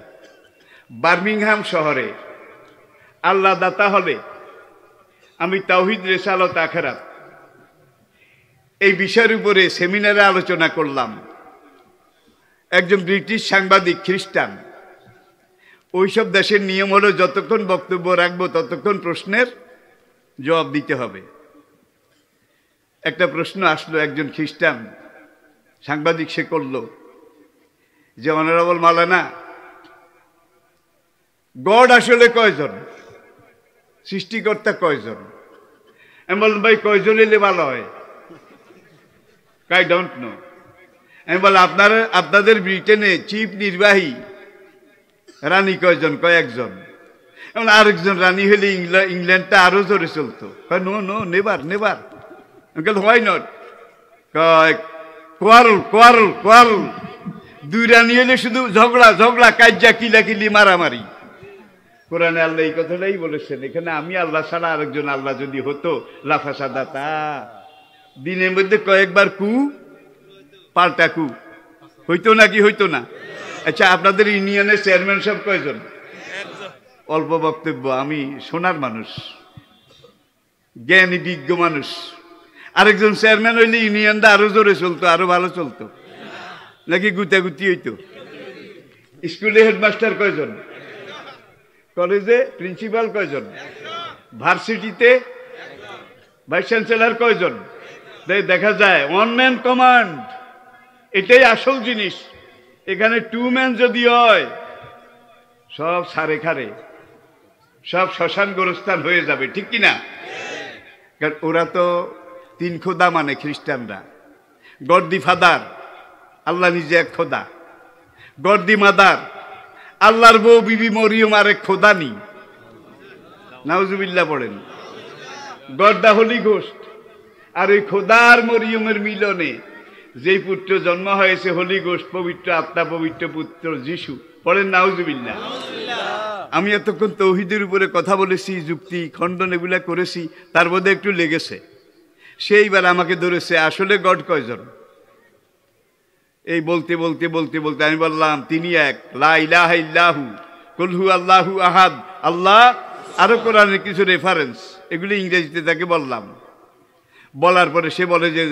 বার্মিংহাম শহরে আল্লাহ দাতা হলে আমি তাওহীদ রিসালাত আখিরাত এই বিষয়ের উপরে সেমিনারে আলোচনা করলাম। একজন ব্রিটিশ সাংবাদিক, খ্রিস্টান। ওইসব দেশের নিয়ম হলো যতক্ষণ বক্তব্য রাখবো ততক্ষণ প্রশ্নের জবাব দিতে হবে। একটা প্রশ্ন আসলো, একজন খ্রিস্টান সাংবাদিক সে করলো যে, অনারেবল মাওলানা, গড আসলে কয়জন? সৃষ্টিকর্তা কয়জন? আমি বললাম, ভাই কয়জন এলে ভালো হয়? I don't no. আমি বললাম, আপনাদের ব্রিটেনে চিফ নির্বাহী রানী কয়জন? কয়েকজন। এমন আরেকজন রানী হলে ইংল্যান্ডটা আরো জোরে চলতো। No no, never never. Why not? Quarrel quarrel quarrel. 2 রানী হলে শুধু ঝগড়া ঝগড়া, কাজ্জা, কিলাকিলি, মারামারি। কোরআনে আল্লাহ এই কথাটাই বলেছেন। এখানে আমি আল্লাহ ছাড়া আরেকজন আল্লাহ যদি হতো, লাফাসাদাতা। দিনের মধ্যে কয়েকবার কু পাল্টা কু হইতো নাকি হইতো না? আচ্ছা, আপনাদের ইউনিয়নের চেয়ারম্যান সাহেব কয়জন? অল্প বক্তব্য, আমি শোনার মানুষ, জ্ঞানী বিজ্ঞ মানুষ। আরেকজন চেয়ারম্যান হইলে ইউনিয়নটা আরো জোরে চলতো, আরো ভালো চলতো নাকি গুতাগুতি হইতো? স্কুলে হেডমাস্টার কয়জন? কলেজে প্রিন্সিপাল কয়জন? ভার্সিটিতে ভাইস চ্যান্সেলর কয়জন? দেখা যায় 1 ম্যান কমান্ড। এটাই আসল জিনিস। এখানে 2 ম্যান যদি হয়, সব সারে খারে, সব শ্মশান গোরস্থান হয়ে যাবে, ঠিক কিনা? কারণ ওরা তো 3 খোদা মানে, খ্রিস্টানরা। গড দি ফাদার, আল্লাহ নিজে এক খোদা। গড দি মাদার, আল্লাহর বউ বিবি মরিয়ম আরেক খোদা নি। নাউজুবিল্লাহ পড়েন। গড দা হোলি গোস্ট। আর ওই খোদার মরিয়মের মিলনে যেই পুত্র জন্ম হয়েছে, হোলি গোস্ট, পবিত্র আত্মা, পবিত্র পুত্র যিশু। পড়েন নাউজুবিল্লাহ। আমি এতক্ষণ তৌহিদের উপরে কথা বলেছি, যুক্তি খণ্ডন এগুলা করেছি, তার মধ্যে একটু লেগেছে। সেইবার আমাকে ধরেছে, আসলে গড কয়জন? এই বলতে বলতে বলতে বলতে আমি বললাম, তিনি এক, লা ইলাহা ইল্লাহু, কুল হু আল্লাহু আহাদ। আল্লাহ, আরো কোরআনের কিছু রেফারেন্স, এগুলি ইংরেজিতে তাকে বললাম। বলার পরে সে বলে যে,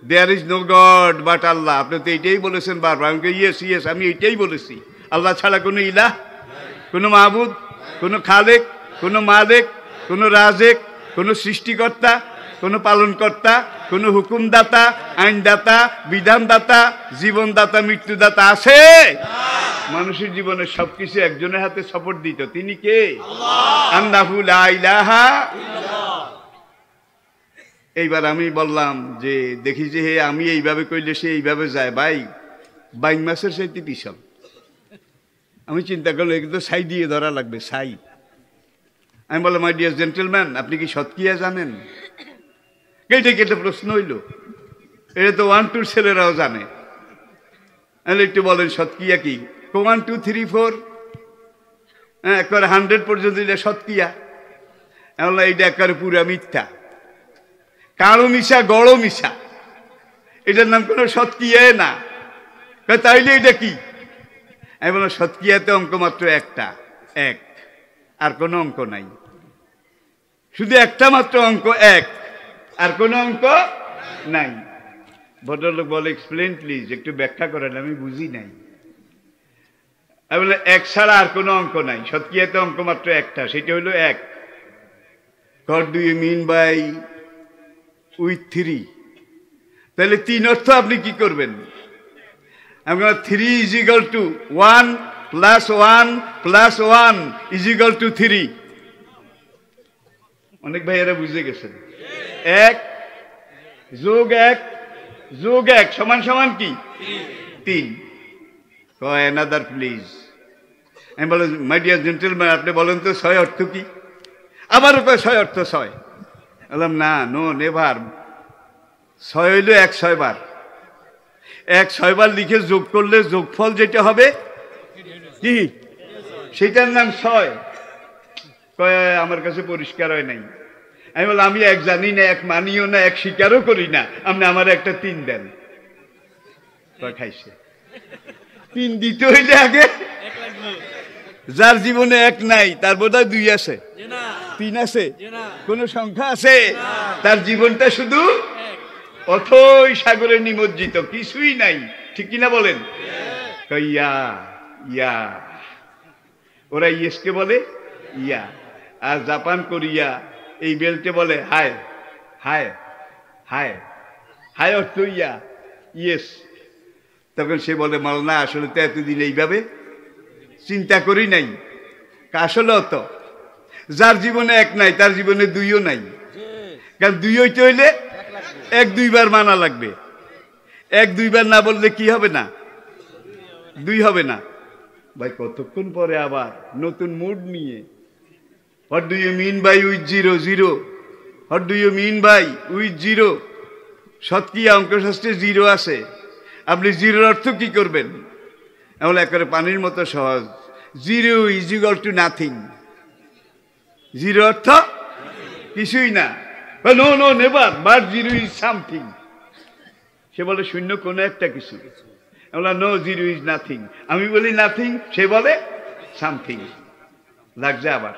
there is no god but Allah. আপনি তো এইটাই বলেছেন বারবার। আমি ইয়েস ইয়েস, আমি এইটাই বলেছি। আল্লাহ ছাড়া কোনো ইলাহ, কোনো মাহবুদ, কোনো খালেক, কোনো মালেক, কোনো রাজেক, কোনো সৃষ্টিকর্তা, কোনো পালনকর্তা, কোনো হুকুমদাতা, আইনদাতা, বিধানদাতা, জীবনদাতা, মৃত্যুদাতা আছে? মানুষের জীবনে সবকিছু একজনের হাতে সাপোর্ট দিত। তিনি কে? আল্লাহু লা ইলাহা। এইবার আমি বললাম যে, দেখি যে হে আমি এইভাবে কইলে সে এইভাবে যায়। ভাই, 22 মাসের সাইতে পিছন। আমি চিন্তা করলো, একে তো ছাই দিয়ে ধরা লাগবে, ছাই। আমি বললাম, মাই ডিয়ার জেন্টেলম্যান, আপনি কি সৎক্রিয়া জানেন? কেটে কেটে প্রশ্ন হইল। এটা তো 1 2 ছেলেরাও জানে। একটু বলেন সৎক্রিয়া কি? 1 2 3 4। হ্যাঁ, একবারে 100 পর্যন্ত এটা সৎক্রিয়া। এখন এইটা একবারে পুরা মিথ্যা, কালো মিশা গড় মিশা, এটার নাম কোনো সৎক্রিয়া না। তাইলে এটা কি? আমি বললাম সৎক্রিয়াতে অঙ্ক মাত্র একটা, এক, আর কোনো অঙ্ক নাই, শুধু একটা মাত্র অঙ্ক এক, আর কোনো অঙ্ক নাই। ভদ্রলোক বলে এক্সপ্লেন প্লিজ, একটু ব্যাখ্যা করেন, আমি বুঝি নাই। আমি বলে এক ছাড়া আর কোনো অঙ্ক নাই, সৎক্রিয়াতে অঙ্ক মাত্র একটা, সেটা হলো এক। What do you mean by with 3? তাহলে 3 অর্থ আপনি কি করবেন? আমরা 3 is equal to 1 plus 1 plus 1 is equal to 3। অনেক ভাইয়েরা বুঝে গেছেন। 1 যোগ 1 যোগ 1 সমান সমান কি? 3। কয় another please। আমি বললাম মাই ডিয়ার জেন্টলম্যান, আপনি বলেন তো 6 অর্থ কি? আবারও কয় 6 অর্থ 6। বললাম না, নো নেভার। 6 হইল 1 6 বার, 1 6 বার লিখে যোগ করলে যোগফল যেটা হবে কি, সেটার নাম 6। কয় আমার কাছে পরিষ্কার হয় নাই। আমি বললাম আমি 1 জানি না, 1 মানিও না, 1 স্বীকারও করি না, আপনি আমার একটা 3 দেন। কয় খাইছে। 3 দিতে হইলে আগে, যার জীবনে 1 নাই তার বোধহয় 2 আছে, 3 আছে, কোন সংখ্যা আছে? তার জীবনটা শুধু অথই সাগরে নিমজ্জিত, কিছুই নাই, ঠিক কিনা বলেন? ইয়া ইয়া, ওরা ইয়েসকে বলে ইয়া, আর জাপান কোরিয়া এই বেল্টে বলে হায় হায় হায়। হায় অর্থ ইয়া, ইয়েস। তখন সে বলে মাওলানা আসলে তো এতদিন এইভাবে চিন্তা করি নাই। আসলে অত যার জীবনে 1 নাই তার জীবনে 2ও নাই, কারণ 2 হইতে হইলে 1 2 বার মানা লাগবে। 1 2 বার না বললে কি হবে না? 2 হবে না। ভাই কতক্ষণ পরে আবার নতুন মুড নিয়ে, what do you mean by with 0 0? What do you mean by with 0? সৎক্রিয়া অঙ্কশাস্ত্রে 0 আছে, আপনি 0-র অর্থ কি করবেন? এমন একেবারে পানির মতো সহজ। 0 ইজ ইকুয়াল টু নাথিং। 0 অর্থ কিছুই না। No no never, but 0 is something. সে বলে শূন্য কোনো একটা কিছু। আমরা নো 0 ইজ নাথিং। আমি বলি নাথিং, সে বলে সামথিং। লাগছে আবার।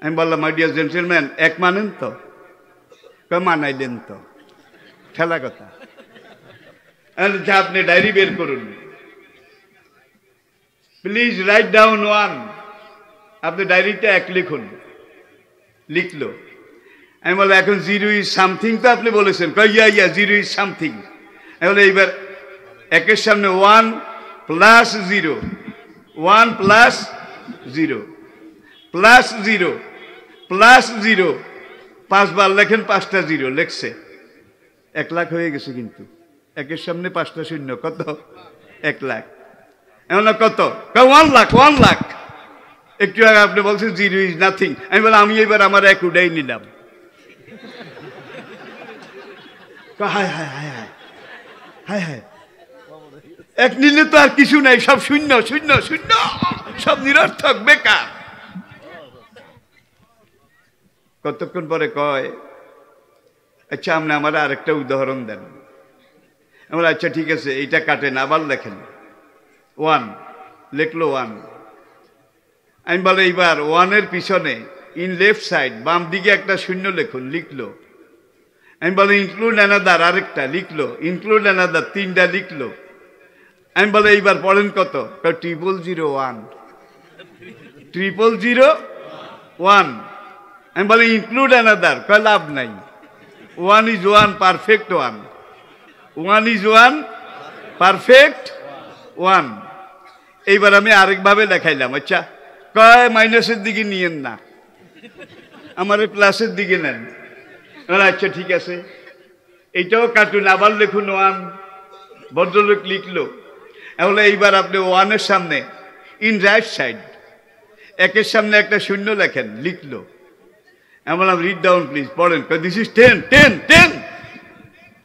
আমি বললাম মাই ডিয়ার জেন্টলম্যান, 1 মানেন তো? মানাইলেন তো, খেলা কথা। আপনি ডায়েরি বের করুন, প্লিজ রাইট ডাউন 1। আপনি ডায়েরিতে 1 লিখুন। লিখলো। আমি বললাম এখন 0 ইজ সামথিং তো আপনি বলেছেন। ইয়া ইয়া 0 ইজ সামথিং। আমি বললাম এইবার 1-এর সামনে 1 প্লাস 0, 1 প্লাস 0 প্লাস 0 প্লাস 0, 5 বার লেখেন, 5টা 0 লেখছে। 1 লাখ হয়ে গেছে। কিন্তু 1-এর সামনে 5টা শূন্য, কত? 1 লাখ। এমন কত? 1 লাখ, 1 লাখ। একটু আগে আপনি বলছেন 0 ইজ নাথিং। আমি বললাম আমি এবার আমার 1 উঠাই নিলাম। হায় হায় হায় হায় হায় হায়, 1 নিলে তো আর কিছু নাই, সব শূন্য শূন্য শূন্য, সব নিরর্থক, বেকার। কতক্ষণ পরে কয় আচ্ছা আপনি আমার আরেকটা উদাহরণ দেন। আমরা আচ্ছা ঠিক আছে, এইটা কাটেন, আবার লেখেন। 1 লিখলো 1। আমি বলে এইবার 1-এর পিছনে ইন লেফট সাইড বাম দিকে একটা শূন্য লিখুন। লিখলো। আমি বলে ইনক্লুড অ্যানাদার, আরেকটা লিখলো। ইনক্লুড অ্যানাদার, 3টা লিখলো। আমি বলে এইবার পড়েন কত? 001 001। আমি বলে ইনক্লুড অ্যানাদার, কয় লাভ নাই। 1 is 1 পারফেক্ট 1, 1 is 1 পারফেক্ট 1। এইবার আমি আরেকভাবে লেখাইলাম। আচ্ছা কয় মাইনাসের দিকে নিয়েন না, আমার প্লাসের দিকে নেন। আচ্ছা ঠিক আছে, এইটাও কাটুন, আবার লিখুন 1। ভদ্রলোক লিখলো। তাহলে এইবার আপনি 1-এর সামনে ইন রাইট সাইড 1-এর সামনে একটা শূন্য লেখেন। লিখলো। আমি বললাম রিড ডাউন প্লিজ, পড়েন। This is 10 10 10।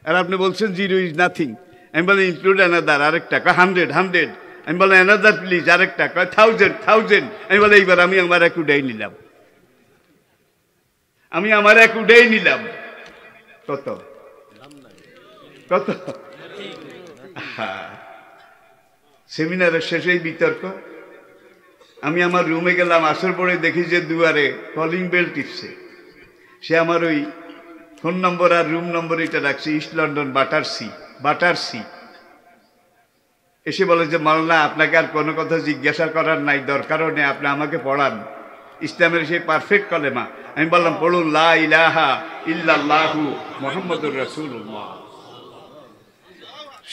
আর আপনি বলছেন 0 ইজ নাথিং। আমি বলি ইনক্লুড অ্যানাদার, আরেকটা 100 100। আমি বললাম অ্যানাদার প্লিজ, আরেকটা। কয় 1000। আমি বলে এইবার আমি আমার এক উডাই নিলাম, আমি আমার এক উডাই নিলাম। কত কত? সেমিনারের শেষেই বিতর্ক। আমি আমার রুমে গেলাম, আসর পরে দেখি যে দুয়ারে কলিং বেল টিপছে। সে আমার ওই ফোন নম্বর আর রুম নম্বর এটা রাখছে, ইস্ট লন্ডন বাটারসি। এসে বলে যে মাওলানা আপনাকে আর কোনো কথা জিজ্ঞাসা করার নাই, দরকারও নেই, আপনি আমাকে পড়ান ইসলামের সেই পারফেক্ট কলেমা। আমি বললাম পড়ুন লা ইলাহা ইল্লাল্লাহু মুহাম্মাদুর রাসূলুল্লাহ।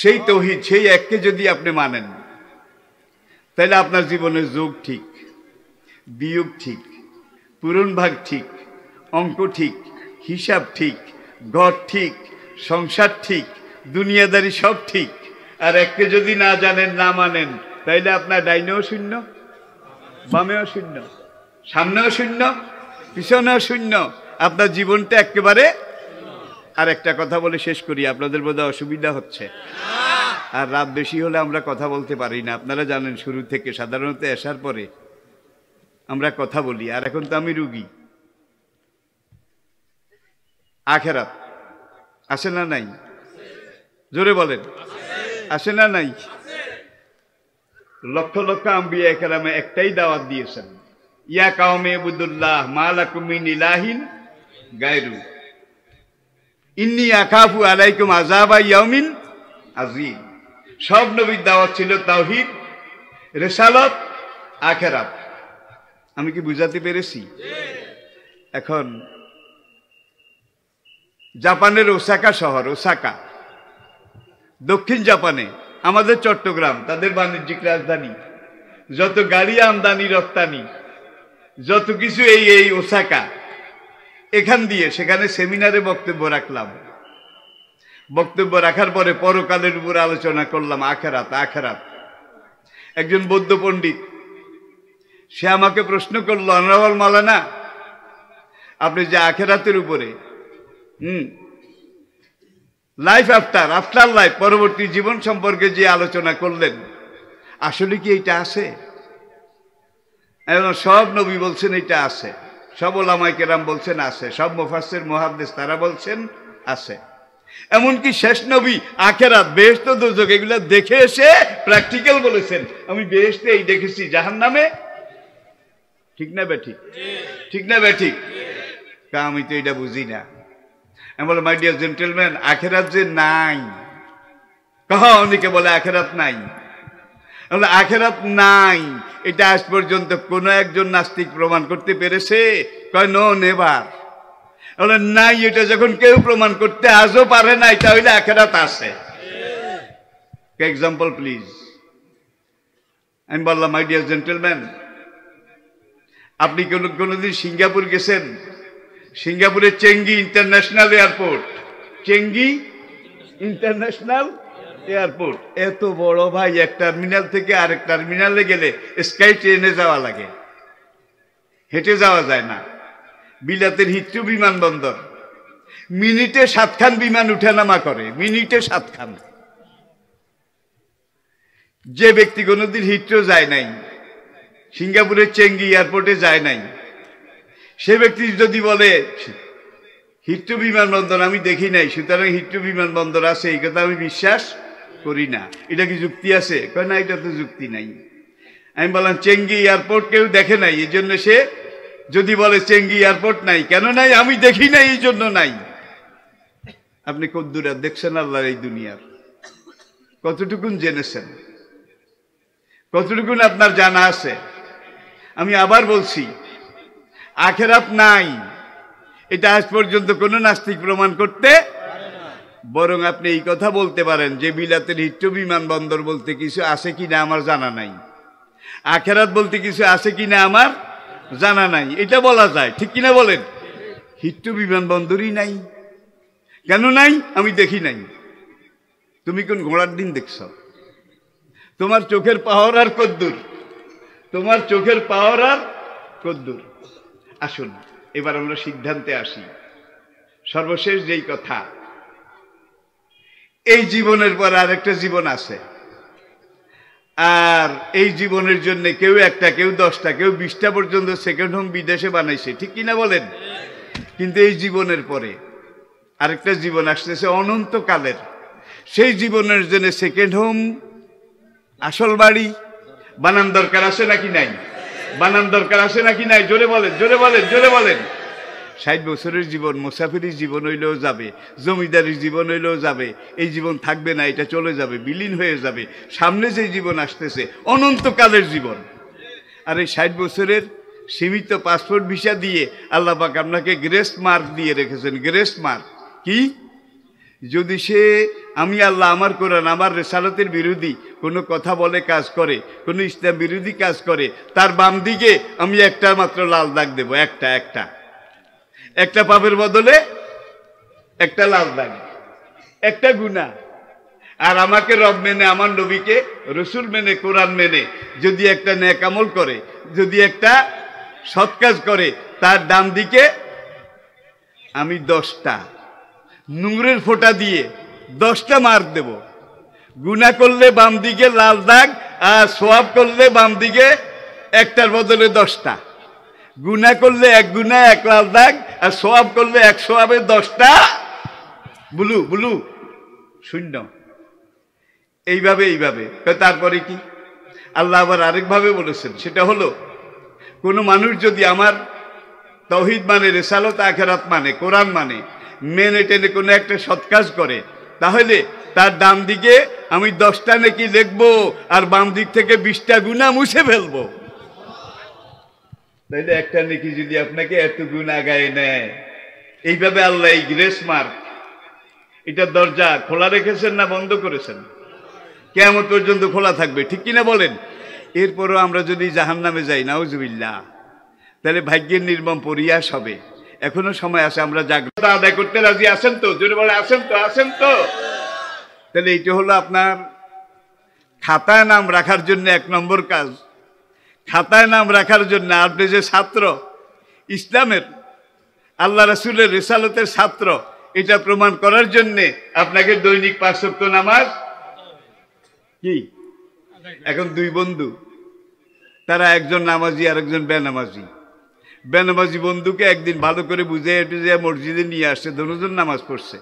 সেই তৌহিদ, সেই এককে যদি আপনি মানেন, তাহলে আপনার জীবনের যোগ ঠিক, বিয়োগ ঠিক, পূরণ ভাগ ঠিক, অঙ্ক ঠিক, হিসাব ঠিক, ঘর ঠিক, সংসার ঠিক, দুনিয়াদারি সব ঠিক। আর এককে যদি না জানেন, না মানেন, তাইলে আপনার ডাইনেও শূন্য, বামেও শূন্য, সামনেও শূন্য, পিছনেও শূন্য, আপনার জীবনটা একেবারে। আর একটা কথা বলে শেষ করি, আপনাদের বোধহয় অসুবিধা হচ্ছে। আর রাত বেশি হলে আমরা কথা বলতে পারি না, আপনারা জানেন শুরু থেকে। সাধারণত আসার পরে আমরা কথা বলি, আর এখন তো আমি রুগী। আখেরাত আসে না নাই? জোরে বলেন, আসে না নাই? লক্ষ লক্ষ আম্বিয়া কেরামে একটাই দাওয়াত দিয়েছেন, ইয়া কাওমে ইবুদুল্লাহ মা লাকুম মিন ইলাহিন গায়রু ইন্নী আখাফু আলাইকুম আযাবা ইয়াউমিন আযীম। সব নবীর দাওয়াত ছিল তাওহীদ, রিসালাত, আখিরাত। আমি কি বুঝাতে পেরেছি? এখন জাপানের ওসাকা শহর, ওসাকা দক্ষিণ জাপানে, আমাদের চট্টগ্রাম তাদের বাণিজ্যিক রাজধানী, যত গাড়ি আমদানি রপ্তানি, যত কিছু এই ওসাকা। এখান দিয়ে সেখানে সেমিনারে বক্তব্য রাখলাম। বক্তব্য রাখার পরে পরকালের উপর আলোচনা করলাম, আখেরাত। একজন বৌদ্ধ পণ্ডিত, সে আমাকে প্রশ্ন করলো, অনারেবল মাওলানা, আপনি যে আখেরাতের উপরে লাইফ আফটার লাইফ, পরবর্তী জীবন সম্পর্কে যে আলোচনা করলেন, আসলে কি এটা আছে? সব নবী বলছেন এটা আছে, সব ওলামায়ে কেরাম বলছেন আছে, সব মুফাসসির মুহাদ্দিস তারা বলছেন আছে। এমনকি শেষ নবী আখেরাত, বেহেশত, দোজখ এগুলো দেখে এসে প্র্যাকটিক্যাল বলেছেন, আমি বেহেশতে এই দেখেছি, জাহান্নামে। ঠিক না বেঠিক? ঠিক না বেঠিক? আমি তো এটা বুঝি না। আমি বলে, মাই ডিয়ার জেন্টেলম্যান, আখেরাত যে নাই, অনেকে বলে আখেরাত নাই। আখেরাত নাই এটা আজ পর্যন্ত কোন একজন নাস্তিক প্রমাণ করতে পেরেছে? কয় নো, নেভার। নাই, এটা যখন কেউ প্রমাণ করতে আজও পারে নাই, তাহলে আখেরাত আছে। Example please. আমি বললাম, মাই ডিয়ার জেন্টেলম্যান, আপনি কোনোদিন সিঙ্গাপুর গেছেন? সিঙ্গাপুরের Changi international airport, Changi international airport এত বড় ভাই, এক টার্মিনাল থেকে আরেক টার্মিনালে গেলে স্কাই ট্রেনে যাওয়া লাগে, হেঁটে যাওয়া যায় না। বিলাতের হিথ্রো বিমানবন্দর, মিনিটে 7 খান বিমান উঠানামা করে, মিনিটে 7 খান। যে ব্যক্তি কোনোদিন হিথ্রো যায় নাই, সিঙ্গাপুরের চেঙ্গি এয়ারপোর্টে যায় নাই, সে ব্যক্তি যদি বলে হিথ্রো বিমানবন্দর আমি দেখি নাই, সুতরাং হিথ্রো বিমানবন্দর আছে, এই কথা আমি বিশ্বাস করি না, এটা কি যুক্তি আছে? কয় না, এটা তো যুক্তি নাই। আমি বললাম, চেঙ্গি এয়ারপোর্ট কেউ দেখে নাই, এই জন্য সে যদি বলে চেঙ্গি এয়ারপোর্ট নাই, কেন নাই? আমি দেখি নাই, এই জন্য নাই। আপনি কদ্দুর দেখছেন আল্লাহর এই দুনিয়ার? কতটুকুন জেনেছেন? কতটুকুন আপনার জানা আছে? আমি আবার বলছি, আখেরাত নাই এটা আজ পর্যন্ত কোন নাস্তিক প্রমাণ করতে, বরং আপনি এই কথা বলতে পারেন যে বিলাতের হিথ্রো বিমানবন্দর বলতে কিছু আছে কিনা আমার জানা নাই, আখেরাত বলতে কিছু আছে কিনা আমার জানা নাই, এটা বলা যায়। ঠিক কিনা বলেন? হিথ্রো বিমানবন্দরই নাই। কেন নাই? আমি দেখি নাই। তুমি কোন ঘোড়ার দিন দেখছ? তোমার চোখের পাওয়ার আর কদ্দুর, তোমার চোখের পাওয়ার আর কদ্দুর। আসুন এবার আমরা সিদ্ধান্তে আসি। সর্বশেষ যেই কথা, এই জীবনের পর আরেকটা জীবন আছে, আর এই জীবনের জন্য কেউ একটা, কেউ 10টা, কেউ 20টা পর্যন্ত সেকেন্ড হোম বিদেশে বানাইছে, ঠিক কিনা বলেন? কিন্তু এই জীবনের পরে আরেকটা জীবন আসতেছে অনন্তকালের। সেই জীবনের জন্য সেকেন্ড হোম, আসল বাড়ি বানান দরকার আছে নাকি নাই? বানান দরকার আছে নাকি নাই? জোরে বলেন, জোরে বলেন, জোরে বলেন। 60 বছরের জীবন মুসাফিরের জীবন হইলেও যাবে, জমিদারির জীবন হইলেও যাবে। এই জীবন থাকবে না, এটা চলে যাবে, বিলীন হয়ে যাবে। সামনে যে জীবন আসতেছে অনন্তকালের জীবন। আর এই 60 বছরের সীমিত পাসপোর্ট ভিসা দিয়ে আল্লাহ পাক আপনাকে গ্রেস মার্ক দিয়ে রেখেছেন। গ্রেস মার্ক কি? যদি সে আমি আল্লাহ, আমার কোরআন, আমার রেসালতের বিরোধী কোনো কথা বলে, কাজ করে, কোনো ইসলাম বিরোধী কাজ করে, তার বাম দিকে আমি একটা মাত্র লাল দাগ দেব। একটা পাপের বদলে একটা লাল দাগ, একটা গুনাহ। আর আমাকে রব মেনে, আমার নবীকে রসুল মেনে, কোরআন মেনে যদি একটা নেক আমল করে, যদি একটা সৎ কাজ করে, তার ডান দিকে আমি 10টা নূরের ফোঁটা দিয়ে 10টা মার্ক দেব। গুনাহ করলে বাম দিকে লাল দাগ, আর সওয়াব করলে বাম দিকে একটার বদলে 10টা। গুনাহ করলে 1 গুনাহ 1 লাল দাগ, আর সওয়াব করলে 1 সওয়াবে 10টা ব্লু ব্লু শূন্য। এইভাবে তারপরে কি আল্লাহ আবার আরেকভাবে বলেছেন, সেটা হলো কোনো মানুষ যদি আমার তাওহীদ মানে, রিসালাত আখিরাত মানে, কোরআন মানে, মেনে টেনে কোনো একটা সৎ কাজ করে, তাহলে তার ডান দিকে আমি 10টা নেকি লিখবো, আর বাম দিক থেকে 20টা গুনাহ মুছে ফেলবো। তাইলে একটা নেকি যদি আপনাকে এত গুনাহ গায়ে নেয়, এইভাবে আল্লাহ এই গ্রেস মার্ক, এটা দরজা খোলা রেখেছেন না বন্ধ করেছেন? কিয়ামত পর্যন্ত খোলা থাকবে, ঠিক কিনা বলেন? এরপরও আমরা যদি জাহান্নামে যাই, নাউজুবিল্লাহ, তাহলে ভাগ্যের নির্মম পরিহাস হবে। এখনো সময় আছে, আমরা জাগ্রত আদায় করতে রাজি আছেন তো? যদি বলে আছেন তো, আছেন তো? তাহলে এইটা হলো আপনার খাতায় নাম রাখার জন্য 1 নম্বর কাজ। খাতায় নাম রাখার জন্য আপনি যে ছাত্র, ইসলামের, আল্লাহ রাসূলের রিসালাতের ছাত্র, এটা প্রমাণ করার জন্য আপনাকে দৈনিক 5 ওয়াক্ত নামাজ কি। এখন 2 বন্ধু, তারা একজন নামাজি আর একজন বেনামাজি। বেনামাজি বন্ধুকে একদিন ভালো করে বুঝে যে মসজিদে নিয়ে আসছে, দুজন নামাজ পড়ছে।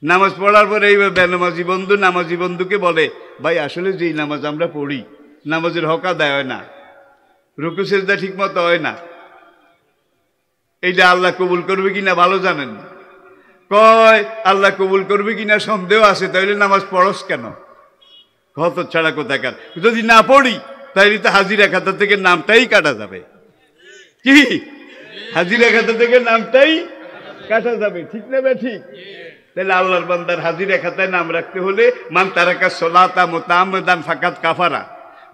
নামাজ পড়ার পরে এই বেনামাজি বন্ধু নামাজি বন্ধুকে বলে, ভাই আসলে যেই নামাজ আমরা পড়ি, নামাজের হক আদায় হয় না, রুকু সেজদা ঠিক মতো হয় না, এইটা আল্লাহ কবুল করবে কিনা ভালো জানেন। কয় আল্লাহ কবুল করবে কিনা সন্দেহ আছে, তাইলে নামাজ পড়স কেন? কত ছাড়া কোথাকার। যদি না পড়ি তাইলে তো হাজিরা খাতা থেকে নামটাই কাটা যাবে। কি হাজিরা খাতা থেকে নামটাই কাটা যাবে, ঠিক না? ঠিক। তাহলে আল্লাহর বান্দার হাজিরা খাতায় নাম রাখতে হলে মান তারাকা সলাতা মুতাআম্মিদান ফাকাত কাফারা,